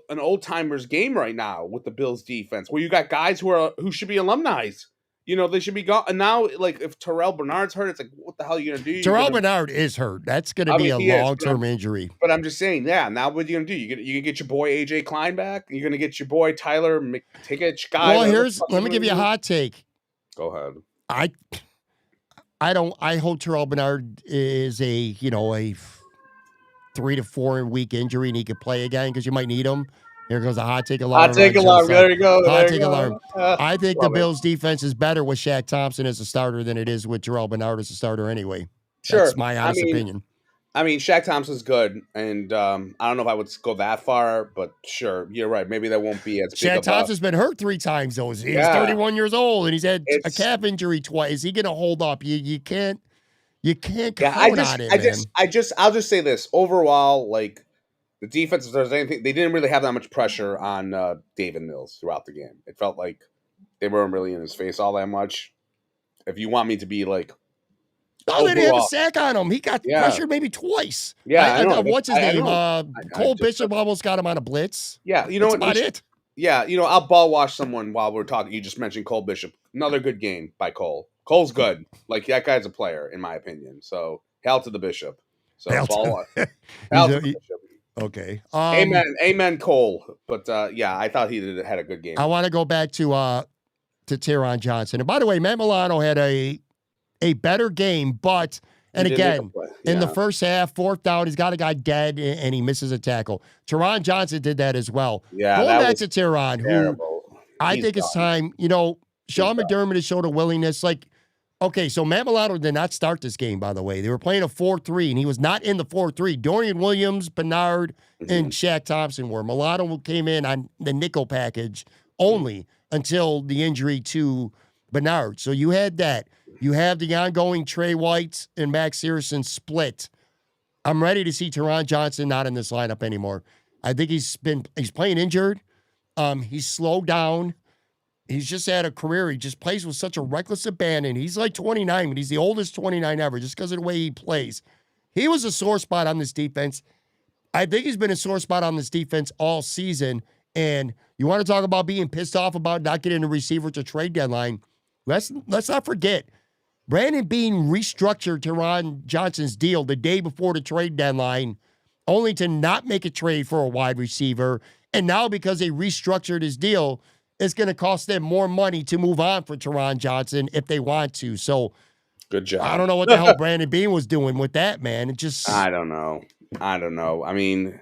an old timers game right now with the Bills defense, where you got guys who should be alumni. They should be gone. And now, like, if Terrell Bernard's hurt, it's like, what the hell are you going to do? Terrell Bernard is hurt. That's going to be a long-term injury. But I'm just saying, now what are you going to do? You going to get your boy A.J. Klein back? You're going to get your boy Tyler McTickich guy? Well, let me give you a hot take. Go ahead. I hope Terrell Bernard is a 3 to 4 week injury and he could play again because you might need him. Here goes a hot take alarm. Hot take alarm. There you go. Hot take alarm. I think the Bills' defense is better with Shaq Thompson as a starter than it is with Terrell Bernard as a starter anyway. Sure. That's my honest opinion. I mean, Shaq Thompson's good, and I don't know if I would go that far, but sure, you're right. Maybe that won't be as big Shaq of a Thompson's been hurt 3 times, though. He's yeah. 31 years old, and he's had a It's calf injury twice. Is he going to hold up? You can't yeah. count on it, man. I'll just say this overall, like the defense. If there's anything, they didn't really have that much pressure on David Mills throughout the game. It felt like they weren't really in his face all that much. If you want me to be like Oh, they didn't have a overall, sack on him. He got yeah, pressured maybe twice. yeah, I know. What's his I name? know. I Cole just Bishop almost got him on a blitz. yeah. You know That's what? about it. Yeah, I'll ball wash someone while we're talking. You just mentioned Cole Bishop. Another good game by Cole. Cole's good. Like that guy's a player, in my opinion. So hail to the Bishop. So Hail ball to- hail He's to a- the Bishop. Okay. Amen, Cole. But yeah, I thought he had a good game. I want to go back to Terron Johnson. And by the way, Matt Milano had a better game, but and He did make a again, play. in the Yeah. first half, 4th down, he's got a guy dead and he misses a tackle. Terron Johnson did that as well. Yeah, Going that back was to Terron, who terrible. I He's think it's done. time, Sean done. McDermott has showed a willingness. Like, okay, so Matt Milano did not start this game, by the way. They were playing a 4-3, and he was not in the 4-3. Dorian Williams, Bernard, and Shaq Thompson were. Milano came in on the nickel package only until the injury to Bernard. So you had that. You have the ongoing Trey White and Max Searson split. I'm ready to see Terron Johnson not in this lineup anymore. I think he's playing injured. He's slowed down. He's just had a career. He just plays with such a reckless abandon. He's like 29, but he's the oldest 29 ever just because of the way he plays. He was a sore spot on this defense. I think he's been a sore spot on this defense all season. And you want to talk about being pissed off about not getting a receiver to trade deadline. Let's not forget, Brandon Beane restructured Terron Johnson's deal the day before the trade deadline, only to not make a trade for a wide receiver. And now because they restructured his deal, it's going to cost them more money to move on for Terron Johnson if they want to. So Good job. I don't know what the hell Brandon Beane was doing with that, man. It just I don't know. I mean,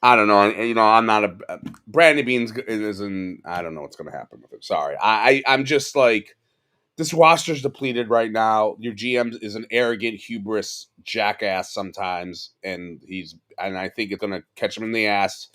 I don't know. I'm not a Brandon Beans isn't. I don't know what's going to happen with it. Sorry. I'm just like this roster's depleted right now. Your GM is an arrogant, hubris jackass sometimes, and I think it's going to catch him in the ass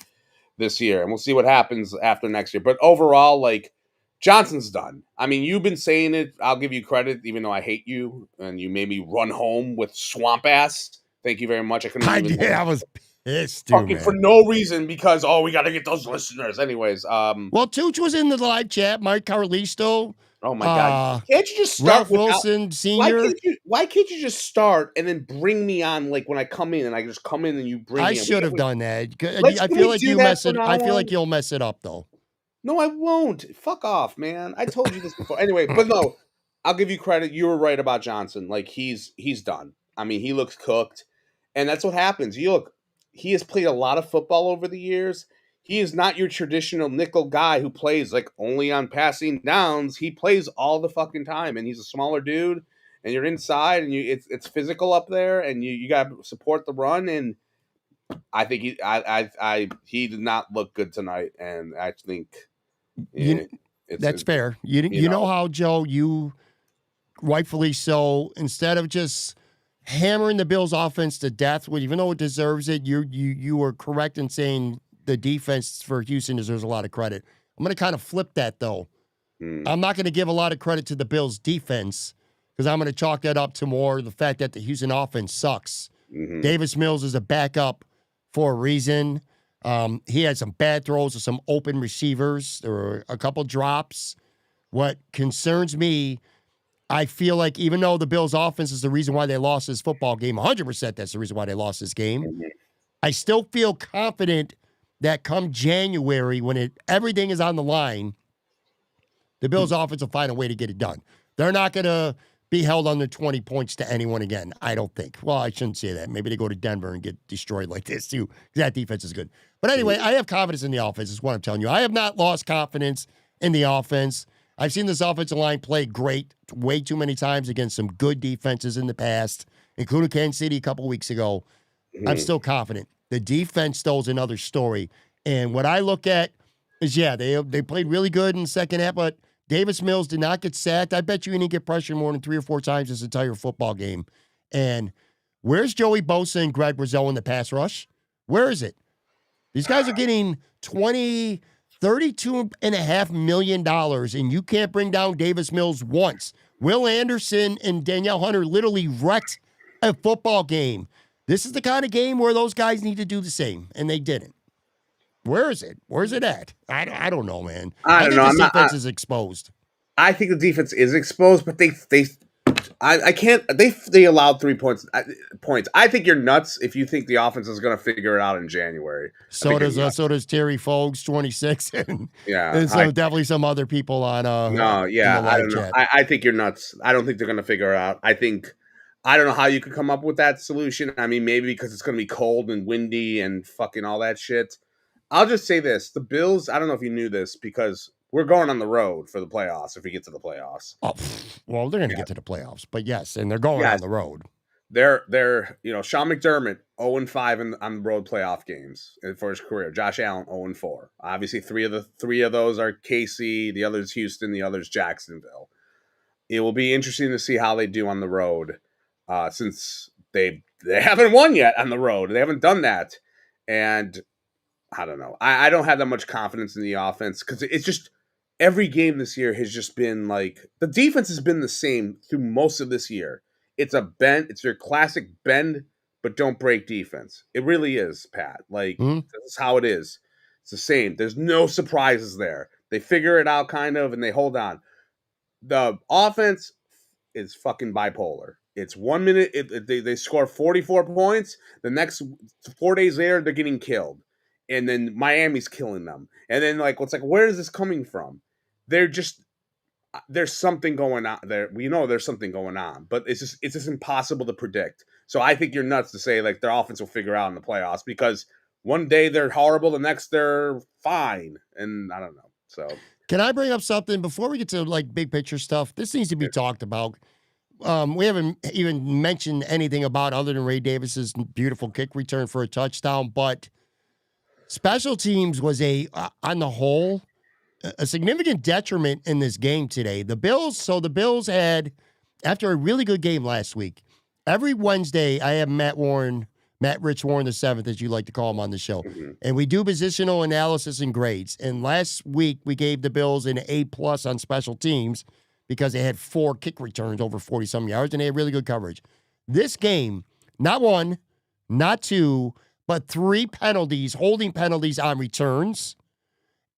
this year, and we'll see what happens after next year. But overall, like Johnson's done. I mean, you've been saying it. I'll give you credit, even though I hate you, and you made me run home with swamp ass. Thank you very much. I couldn't even I was pissed, too, fucking man. for no reason because we got to get those listeners. Anyways, Well, Tooch was in the live chat. Mike Carlisto. oh my god, can't you just start Ralph without? Wilson Sr. Why can't you just start and then bring me on like when I come in and I just come in and you bring me I in? should have done that. I Can feel we like do you that mess from it. now I feel on? like you'll mess it up though. No, I won't. Fuck off, man. I told you this before. Anyway, but no, I'll give you credit. You were right about Johnson. Like he's done. I mean, he looks cooked, and that's what happens. He has played a lot of football over the years. He is not your traditional nickel guy who plays like only on passing downs. He plays all the fucking time, and he's a smaller dude. And you're inside, and it's physical up there, and you got to support the run. And I think he did not look good tonight, and I think That's fair. You know how, Joe, you rightfully so, instead of just hammering the Bills offense to death, even though it deserves it, you were correct in saying the defense for Houston deserves a lot of credit. I'm going to kind of flip that, though. I'm not going to give a lot of credit to the Bills defense because I'm going to chalk that up to more the fact that the Houston offense sucks. Davis Mills is a backup for a reason. He had some bad throws to some open receivers. There were a couple drops. What concerns me, I feel like even though the Bills' offense is the reason why they lost this football game, 100% that's the reason why they lost this game, I still feel confident that come January, when everything is on the line, the Bills' offense will find a way to get it done. They're not going to be held under 20 points to anyone again, I don't think. Well, I shouldn't say that. Maybe they go to Denver and get destroyed like this, too, because that defense is good. But anyway, I have confidence in the offense, is what I'm telling you. I have not lost confidence in the offense. I've seen this offensive line play great way too many times against some good defenses in the past, including Kansas City a couple weeks ago. I'm still confident. The defense, though, is another story. And what I look at is, they played really good in the second half, but Davis Mills did not get sacked. I bet you he didn't get pressured more than 3 or 4 times this entire football game. And Where's Joey Bosa and Greg Rizzo in the pass rush? Where is it? These guys are getting $32.5 million, and you can't bring down Davis Mills once. Will Anderson and Danielle Hunter literally wrecked a football game. This is the kind of game where those guys need to do the same, and they didn't. Where is it? Where's it at? I don't know, man. I don't know. This defense is exposed. I think the defense is exposed, but I can't. They allowed 3 points. I think you're nuts if you think the offense is going to figure it out in January. So does Terry Fogs 26, and definitely some other people on. I don't know. I think you're nuts. I don't think they're going to figure it out. I don't know how you could come up with that solution. I mean, maybe because it's going to be cold and windy and fucking all that shit. I'll just say this: the Bills. I don't know if you knew this because we're going on the road for the playoffs if we get to the playoffs. Oh, well, they're going to get to the playoffs, but yes, and they're going on the road. They're Sean McDermott 0-5 on the road playoff games for his career. Josh Allen 0-4. Obviously, three of those are KC, the other's Houston, the other's Jacksonville. It will be interesting to see how they do on the road, since they haven't won yet on the road. They haven't done that, and I don't know. I don't have that much confidence in the offense because it's just every game this year has just been like the defense has been the same through most of this year. It's a bend. It's your classic bend, but don't break defense. It really is, Pat. Like this is how it is. It's the same. There's no surprises there. They figure it out kind of, and they hold on. The offense is fucking bipolar. It's 1 minute. They score 44 points. The next 4 days later, they're getting killed. And then Miami's killing them. And then where is this coming from? There's something going on there. We know there's something going on, but it's just impossible to predict. So I think you're nuts to say their offense will figure out in the playoffs because one day they're horrible, the next they're fine. And I don't know. So can I bring up something before we get to big picture stuff? This needs to be talked about. We haven't even mentioned anything about other than Ray Davis's beautiful kick return for a touchdown, but special teams was on the whole, a significant detriment in this game today. The Bills had, after a really good game last week, every Wednesday I have Matt Rich Warren the 7th, as you like to call him on the show, and we do positional analysis and grades. And last week we gave the Bills an A+ on special teams because they had 4 kick returns over 40-some yards, and they had really good coverage. This game, not 1, not 2, but 3 penalties, holding penalties on returns.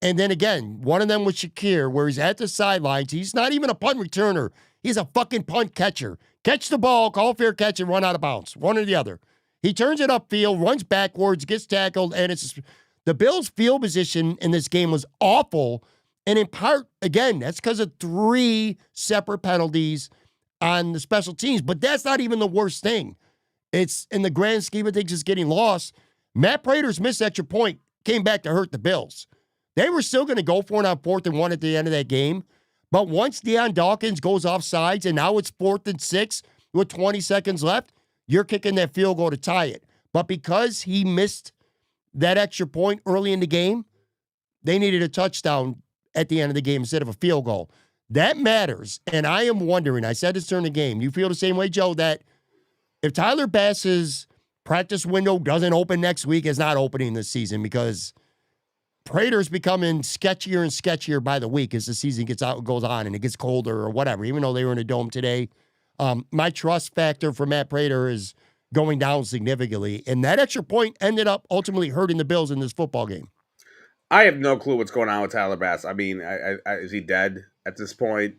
And then again, one of them was Shakir, where he's at the sidelines. He's not even a punt returner. He's a fucking punt catcher. Catch the ball, call fair catch, and run out of bounds. One or the other. He turns it upfield, runs backwards, gets tackled, and the Bills' field position in this game was awful. And in part, again, that's because of 3 separate penalties on the special teams. But that's not even the worst thing. It's, in the grand scheme of things, it's getting lost. Matt Prater's missed extra point came back to hurt the Bills. They were still going to go for it on 4th and 1 at the end of that game. But once Deion Dawkins goes off sides and now it's 4th and 6 with 20 seconds left, you're kicking that field goal to tie it. But because he missed that extra point early in the game, they needed a touchdown at the end of the game instead of a field goal. That matters. And I am wondering, I said this during the game, you feel the same way, Joe, that if Tyler Bass's practice window doesn't open next week, it's not opening this season because Prater's becoming sketchier and sketchier by the week as the season goes on and it gets colder or whatever, even though they were in a dome today. My trust factor for Matt Prater is going down significantly, and that extra point ended up ultimately hurting the Bills in this football game. I have no clue what's going on with Tyler Bass. I mean, is he dead at this point?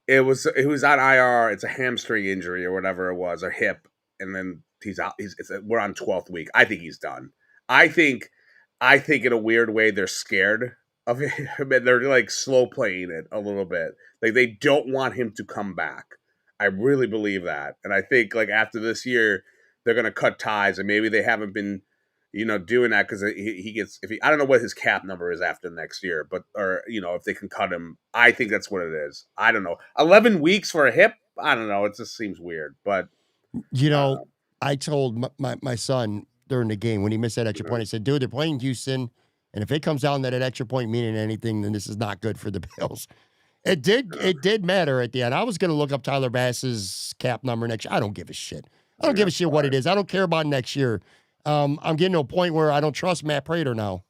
It was on IR. It's a hamstring injury or whatever it was, or hip, and then he's out. We're on 12th week. I think he's done. I think in a weird way they're scared of him, and they're slow playing it a little bit. They don't want him to come back. I really believe that, and I think after this year they're gonna cut ties, and maybe they haven't been doing that because he gets I don't know what his cap number is after next year, but if they can cut him, I think that's what it is. I don't know. 11 weeks for a hip, I don't know. It just seems weird, but I told my son during the game when he missed that extra point, I said, dude, they're playing Houston, and if it comes down that extra point meaning anything, then this is not good for the Bills. It did matter at the end. I was going to look up Tyler Bass's cap number next year. I don't give a shit. I don't give a shit what it is. I don't care about next year. I'm getting to a point where I don't trust Matt Prater now.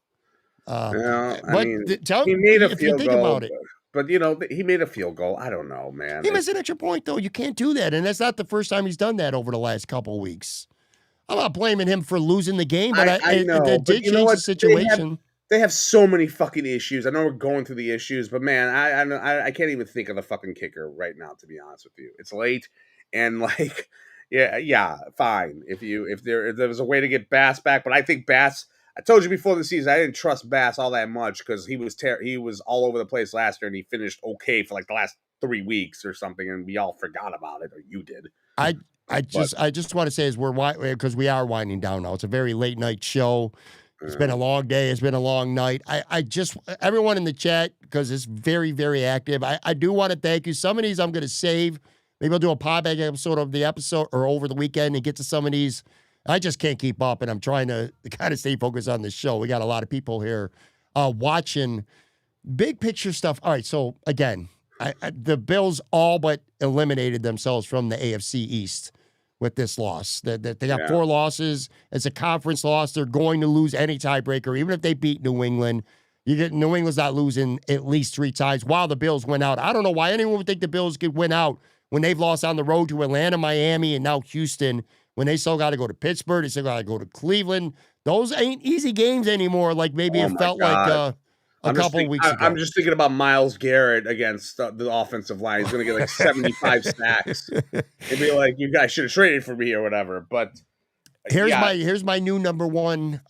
Well, I But mean, tell he made a if you field think goal, about it. but he made a field goal. I don't know, man. He missed an extra point, though. You can't do that. And that's not the first time he's done that over the last couple of weeks. I'm not blaming him for losing the game, but I know, it but did you know change what? the situation. They have so many fucking issues. I know we're going through the issues, but man, I can't even think of the fucking kicker right now. To be honest with you, it's late, and like, yeah, fine. If there was a way to get Bass back, but I think Bass. I told you before the season I didn't trust Bass all that much because he was all over the place last year, and he finished okay for like the last 3 weeks or something, and we all forgot about it, or you did. I just want to say is because we are winding down now. It's a very late night show. It's been a long day. It's been a long night. I just, everyone in the chat, because it's very, very active, I do want to thank you. Some of these I'm going to save. Maybe I'll do a podback episode of the episode or over the weekend and get to some of these. I just can't keep up, and I'm trying to kind of stay focused on this show. We got a lot of people here watching big picture stuff. All right, so again, the Bills all but eliminated themselves from the AFC East with this loss. They got 4 losses. It's a conference loss. They're going to lose any tiebreaker, even if they beat New England. New England's not losing at least 3 times while the Bills went out. I don't know why anyone would think the Bills could win out when they've lost on the road to Atlanta, Miami, and now Houston, when they still got to go to Pittsburgh, they still got to go to Cleveland. Those ain't easy games anymore like maybe it felt like a couple of weeks ago. I'm just thinking about Myles Garrett against the offensive line. He's going to get like 75 sacks. It'd be like, you guys should have traded for me or whatever. But here's my new number one.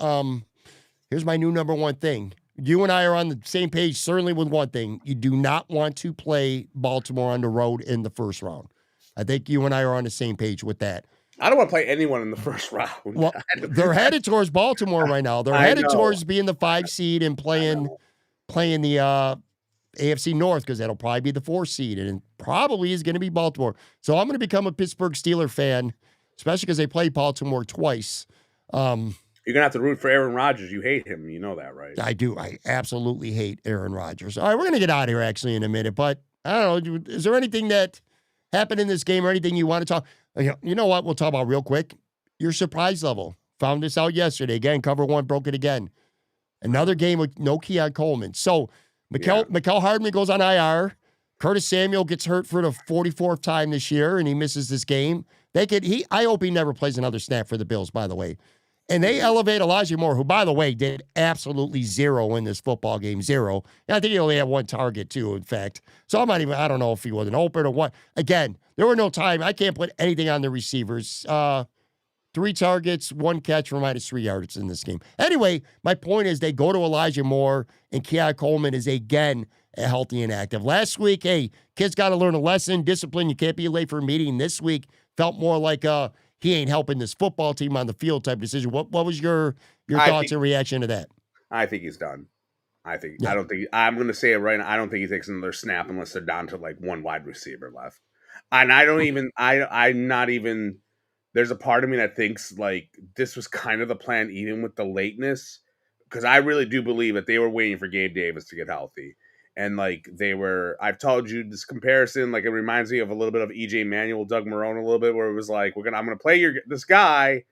Here's my new number one thing. You and I are on the same page, certainly with one thing. You do not want to play Baltimore on the road in the first round. I think you and I are on the same page with that. I don't want to play anyone in the first round. Well, they're headed towards Baltimore right now. They're headed towards being the 5 seed and playing the AFC North, because that'll probably be the 4 seed, and it probably is going to be Baltimore. So I'm going to become a Pittsburgh Steeler fan, especially because they played Baltimore twice. You're going to have to root for Aaron Rodgers. You hate him. You know that, right? I do. I absolutely hate Aaron Rodgers. All right, we're going to get out of here actually in a minute, but I don't know. Is there anything that happened in this game or anything you want to talk? You know what? We'll talk about real quick. Your surprise level. Found this out yesterday. Again, cover 1 broke it again. Another game with no Keon Coleman. So Mecole Hardman goes on IR. Curtis Samuel gets hurt for the 44th time this year, and he misses this game. I hope he never plays another snap for the Bills, by the way. And they elevate Elijah Moore, who, by the way, did absolutely 0 in this football game. 0. And I think he only had 1 target, too, in fact. So I don't know if he wasn't open or what. Again, there were no time. I can't put anything on the receivers. 3 targets, 1 catch for -3 yards in this game. Anyway, my point is they go to Elijah Moore, and Keon Coleman is again healthy and active. Last week, hey, kids got to learn a lesson. Discipline, you can't be late for a meeting. This week felt more like he ain't helping this football team on the field type decision. What was your thoughts and reaction to that? I think he's done. I don't think I'm going to say it right now. I don't think he takes another snap unless they're down to like 1 wide receiver left. And I'm not even. There's a part of me that thinks like this was kind of the plan, even with the lateness, because I really do believe that they were waiting for Gabe Davis to get healthy. And like I've told you this comparison, like it reminds me of a little bit of EJ Manuel, Doug Marrone a little bit, where it was like, I'm going to play this guy,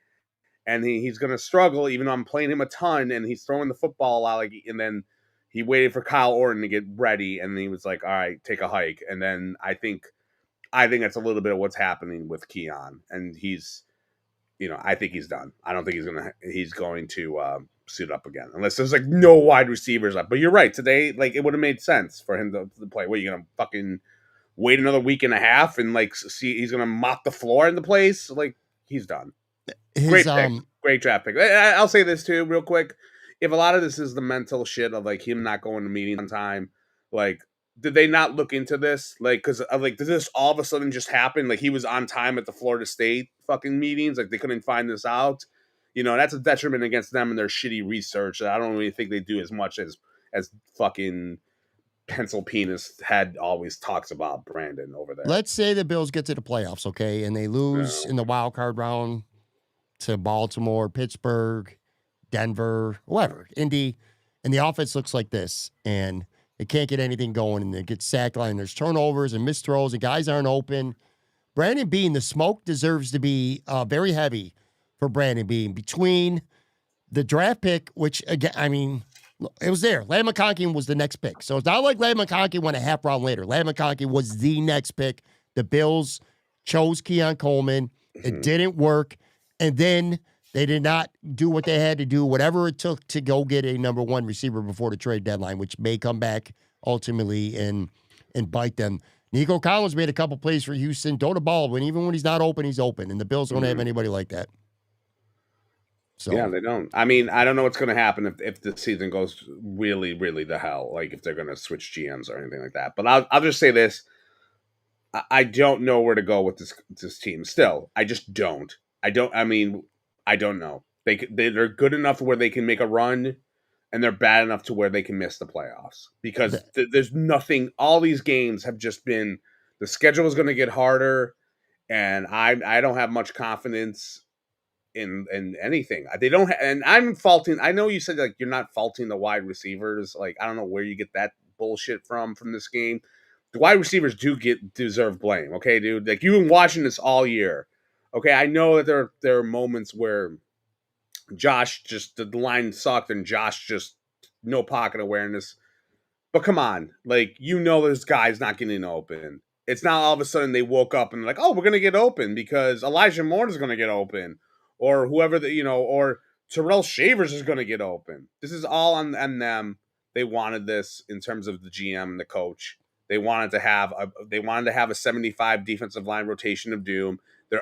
and he's going to struggle, even though I'm playing him a ton, and he's throwing the football a lot. And then he waited for Kyle Orton to get ready, and he was like, all right, take a hike. And then I think that's a little bit of what's happening with Keon, and I think he's done. I don't think he's going to suit up again, unless there's like no wide receivers up. But you're right. Today, like it would have made sense for him to play. What, are you gonna fucking wait another week and a half and like see he's gonna mop the floor in the place? Like he's done. Great pick. Great draft pick. I'll say this too, real quick. If a lot of this is the mental shit of like him not going to meetings on time, like did they not look into this? Like, because like did this all of a sudden just happen? Like he was on time at the Florida State fucking meetings. Like they couldn't find this out. That's a detriment against them and their shitty research. I don't really think they do as much as fucking pencil penis head always talks about Brandon over there. Let's say the Bills get to the playoffs, okay, and they lose in the wild card round to Baltimore, Pittsburgh, Denver, whoever, Indy, and the offense looks like this, and they can't get anything going, and they get sacked line. There's turnovers and missed throws, and guys aren't open. Brandon Bean, the smoke deserves to be very heavy for Brandon Bean between the draft pick, which again, I mean, it was there. Ladd McConkey was the next pick. So it's not like Ladd McConkey went a half round later. Ladd McConkey was the next pick. The Bills chose Keon Coleman. It didn't work. And then they did not do what they had to do, whatever it took to go get a number one receiver before the trade deadline, which may come back ultimately and bite them. Nico Collins made a couple plays for Houston. Throw the ball, when even when he's not open, he's open. And the Bills don't have anybody like that. So yeah, they don't. I mean, I don't know what's going to happen if the season goes really, really to hell. Like if they're going to switch GMs or anything like that. But I'll just say this: I don't know where to go with this team. Still, I just don't. I don't know. They're good enough where they can make a run, and they're bad enough to where they can miss the playoffs because there's nothing. All these games have just been the schedule is going to get harder, and I don't have much confidence in anything. They don't and I'm faulting. I know you said like you're not faulting the wide receivers. Like I don't know where you get that bullshit from this game. The wide receivers deserve blame. Okay, dude. Like you've been watching this all year. Okay, I know that there are moments where Josh just the line sucked and Josh just no pocket awareness. But come on, like this guy's not getting open. It's not all of a sudden they woke up and like, oh, we're gonna get open because Elijah Moore is gonna get open, or whoever or Terrell Shavers is gonna get open. This is all on them. They wanted this in terms of the GM and the coach. They wanted to have a 75 defensive line rotation of doom.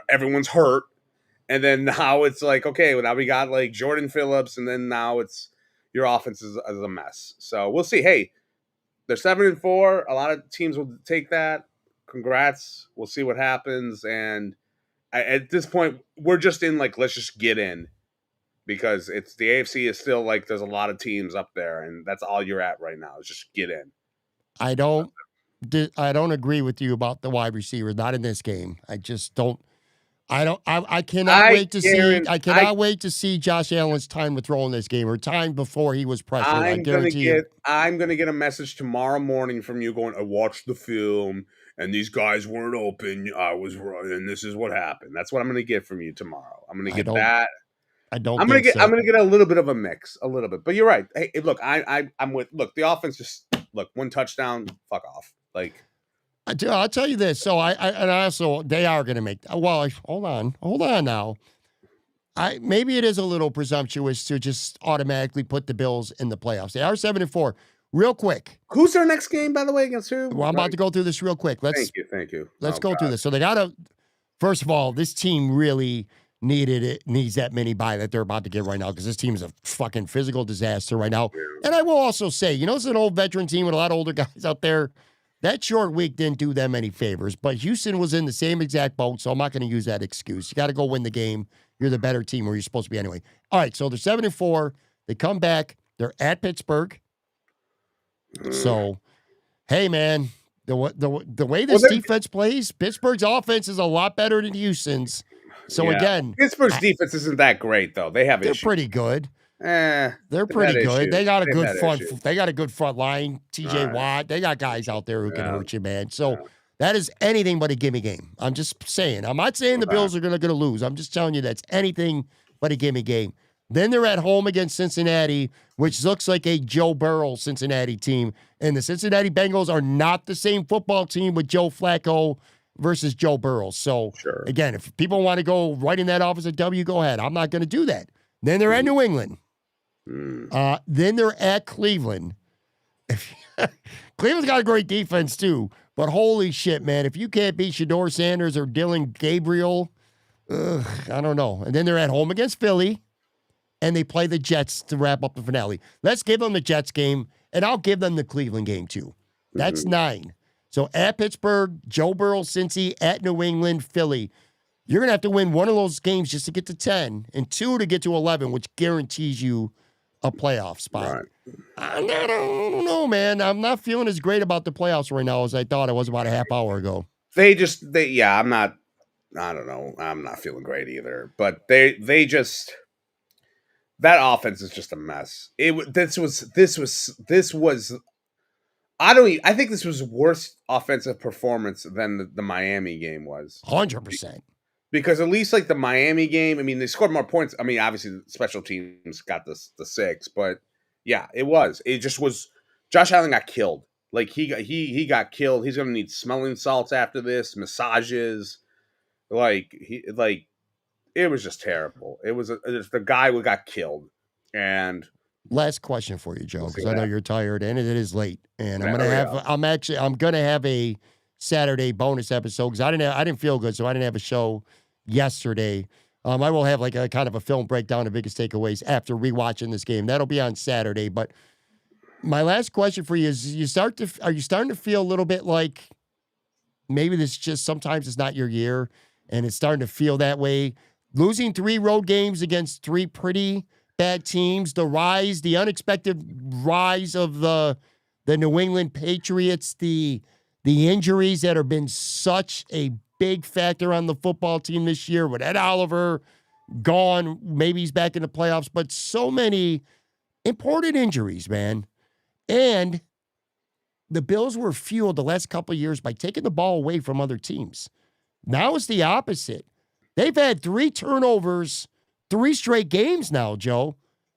Everyone's hurt. And then now it's like, okay, well, now we got like Jordan Phillips, and then now it's your offense is a mess. So we'll see. Hey, they're 7-4. A lot of teams will take that. Congrats. We'll see what happens. And at this point, we're just in like, let's just get in because it's the AFC is still like there's a lot of teams up there, and that's all you're at right now is just get in. I don't agree with you about the wide receiver. Not in this game. I just don't. I cannot wait to see. I cannot wait to see Josh Allen's time to throw in this game or time before he was pressured. I guarantee you. I'm gonna get a message tomorrow morning from you going, I watched the film and these guys weren't open. I was wrong, and this is what happened. That's what I'm gonna get from you tomorrow. I'm gonna get that. I'm gonna get a little bit of a mix, a little bit. But you're right. Hey, look, I'm with. Look, the offense just one touchdown. Fuck off. Like. I'll tell you this. So they are going to make. Well, hold on now. Maybe it is a little presumptuous to just automatically put the Bills in the playoffs. They are 7-4. Real quick. Who's their next game, by the way, against who? Well, I'm about to go through this real quick. Thank you. Let's go through this. So they got to. First of all, this team really needs that mini bye that they're about to get right now because this team is a fucking physical disaster right now. Yeah. And I will also say, it's an old veteran team with a lot of older guys out there. That short week didn't do them any favors, but Houston was in the same exact boat, so I'm not going to use that excuse. You got to go win the game. You're the better team where you're supposed to be anyway. All right, so they're 7-4. They come back. They're at Pittsburgh. So, hey, man, the way this defense plays, Pittsburgh's offense is a lot better than Houston's. So, again. Pittsburgh's defense isn't that great, though. They're pretty good. They're pretty good. Issues. They got a good front. They got a good front line. TJ Watt. They got guys out there who can hurt you, man. So that is anything but a gimme game. I'm just saying. I'm not saying the Bills are going to lose. I'm just telling you that's anything but a gimme game. Then they're at home against Cincinnati, which looks like a Joe Burrow Cincinnati team. And the Cincinnati Bengals are not the same football team with Joe Flacco versus Joe Burrow. So, again, if people want to go right in that off as a W, go ahead. I'm not going to do that. Then they're at New England. Then they're at Cleveland. Cleveland's got a great defense too, but holy shit, man! If you can't beat Shador Sanders or Dylan Gabriel, I don't know. And then they're at home against Philly, and they play the Jets to wrap up the finale. Let's give them the Jets game, and I'll give them the Cleveland game too. That's 9. So at Pittsburgh, Joe Burrow, Cincy, at New England, Philly. You're gonna have to win one of those games just to get to 10, and 2 to get to 11, which guarantees you a playoff spot. Right. I don't know, man. I'm not feeling as great about the playoffs right now as I thought I was about a half hour ago. I'm not. I don't know. I'm not feeling great either. But they just that offense is just a mess. This was I think this was worse offensive performance than the Miami game was. 100%. Because at least like the Miami game, I mean, they scored more points. I mean, obviously the special teams got the 6, but yeah, it was. It just was. Josh Allen got killed. Like he got killed. He's gonna need smelling salts after this, massages. Like it was just terrible. It was the guy who got killed, and Last question for you, Joe, we'll see because what I know happens. you're tired and it is late. And I'm Yeah, gonna hurry have up. I'm gonna have a Saturday bonus episode because I didn't feel good, so I didn't have a show yesterday. I will have like a kind of a film breakdown of biggest takeaways after rewatching this game. That'll be on Saturday. But my last question for you is: are you starting to feel a little bit like maybe this just sometimes it's not your year, and it's starting to feel that way? Losing 3 road games against 3 pretty bad teams, the unexpected rise of the New England Patriots, the injuries that have been such a big factor on the football team this year with Ed Oliver gone, maybe he's back in the playoffs, but so many important injuries, man. And the Bills were fueled the last couple of years by taking the ball away from other teams. Now it's the opposite. They've had 3 turnovers, 3 straight games now, Joe.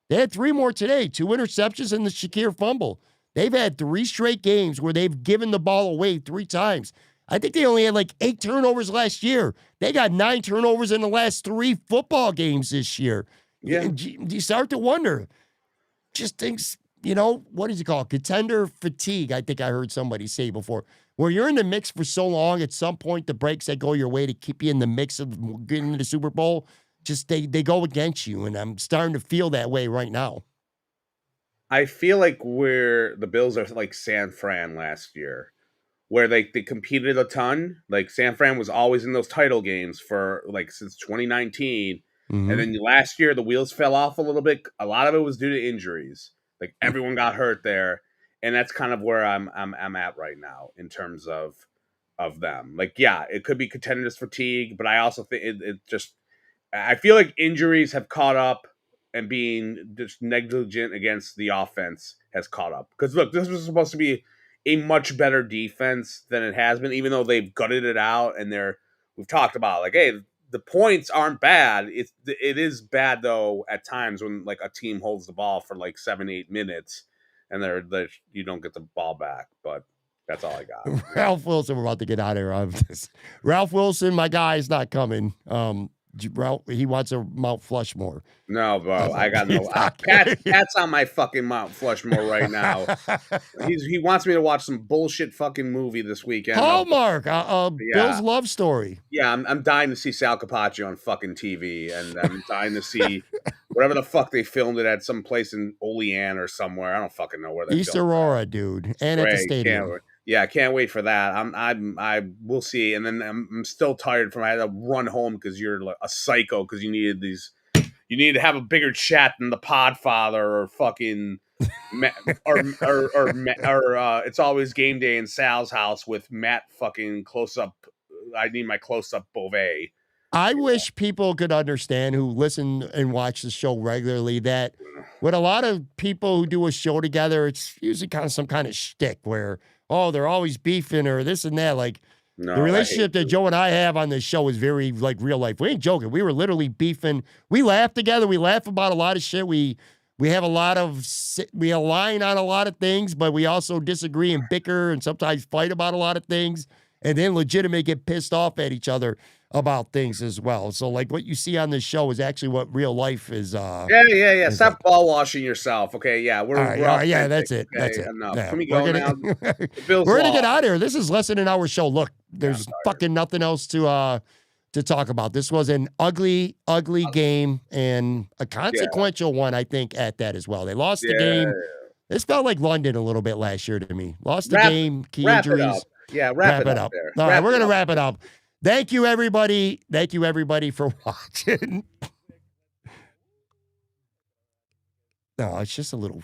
They had 3 more today, 2 interceptions and the Shakir fumble. They've had 3 straight games where they've given the ball away 3 times. I think they only had like 8 turnovers last year. They got 9 turnovers in the last 3 football games this year. Yeah. And you start to wonder, just things, what does it call? Contender fatigue, I think I heard somebody say before. Where you're in the mix for so long, at some point the breaks that go your way to keep you in the mix of getting to the Super Bowl, just they go against you. And I'm starting to feel that way right now. I feel like the Bills are like San Fran last year, where they competed a ton. Like San Fran was always in those title games for like since 2019. And then last year the wheels fell off a little bit. A lot of it was due to injuries. Like everyone got hurt there. And that's kind of where I'm at right now in terms of them. Like, yeah, it could be contenders fatigue, but I also think it just I feel like injuries have caught up, and being just negligent against the offense has caught up. Because look, this was supposed to be a much better defense than it has been, even though they've gutted it out and we've talked about like, hey, the points aren't bad. It is bad though at times when like a team holds the ball for like 7-8 minutes and you don't get the ball back. But that's all I got. Ralph Wilson, we're about to get out of here. Ralph Wilson, my guy, is not coming. Ralph, he wants a Mount Flushmore. No, bro, I got no. Pat's on my fucking Mount Flushmore right now. He wants me to watch some bullshit fucking movie this weekend. Hallmark, Bill's love story. Yeah, I'm dying to see Sal Capaccio on fucking TV, and I'm dying to see whatever the fuck they filmed it at, some place in Olean or somewhere. I don't fucking know where they East filmed Aurora, dude, and at the stadium. I can't wait for that. I will see, and then I'm still tired from I had to run home because you're like a psycho because you needed to have a bigger chat than the Podfather or fucking or it's always game day in Sal's house with Matt fucking close up. I need my close up Beauvais. I wish people could understand who listen and watch the show regularly that with a lot of people who do a show together, it's usually kind of some kind of shtick where, oh, they're always beefing or this and that. Like the relationship that Joe and I have on this show is very like real life. We ain't joking. We were literally beefing. We laugh together. We laugh about a lot of shit. We align on a lot of things, but we also disagree and bicker and sometimes fight about a lot of things and then legitimately get pissed off at each other about things as well. So like what you see on this show is actually what real life is. Yeah. Stop ball washing yourself. Okay. Yeah. All right, yeah, that's it. Okay, that's it. Enough. Yeah. Can we go now? We're going to get out of here. This is less than an hour show. Look, there's fucking nothing else to talk about. This was an ugly game and a consequential one, I think, at that as well. They lost the game. This felt like London a little bit last year to me. Lost the game, key injuries. Wrap it up there. All right, we're going to wrap it up. Thank you, everybody. Thank you, everybody, for watching. No, it's just a little.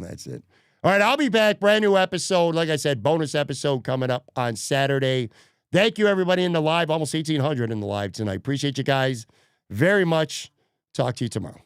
That's it. All right, I'll be back. Brand new episode. Like I said, bonus episode coming up on Saturday. Thank you, everybody in the live. Almost 1,800 in the live tonight. Appreciate you guys very much. Talk to you tomorrow.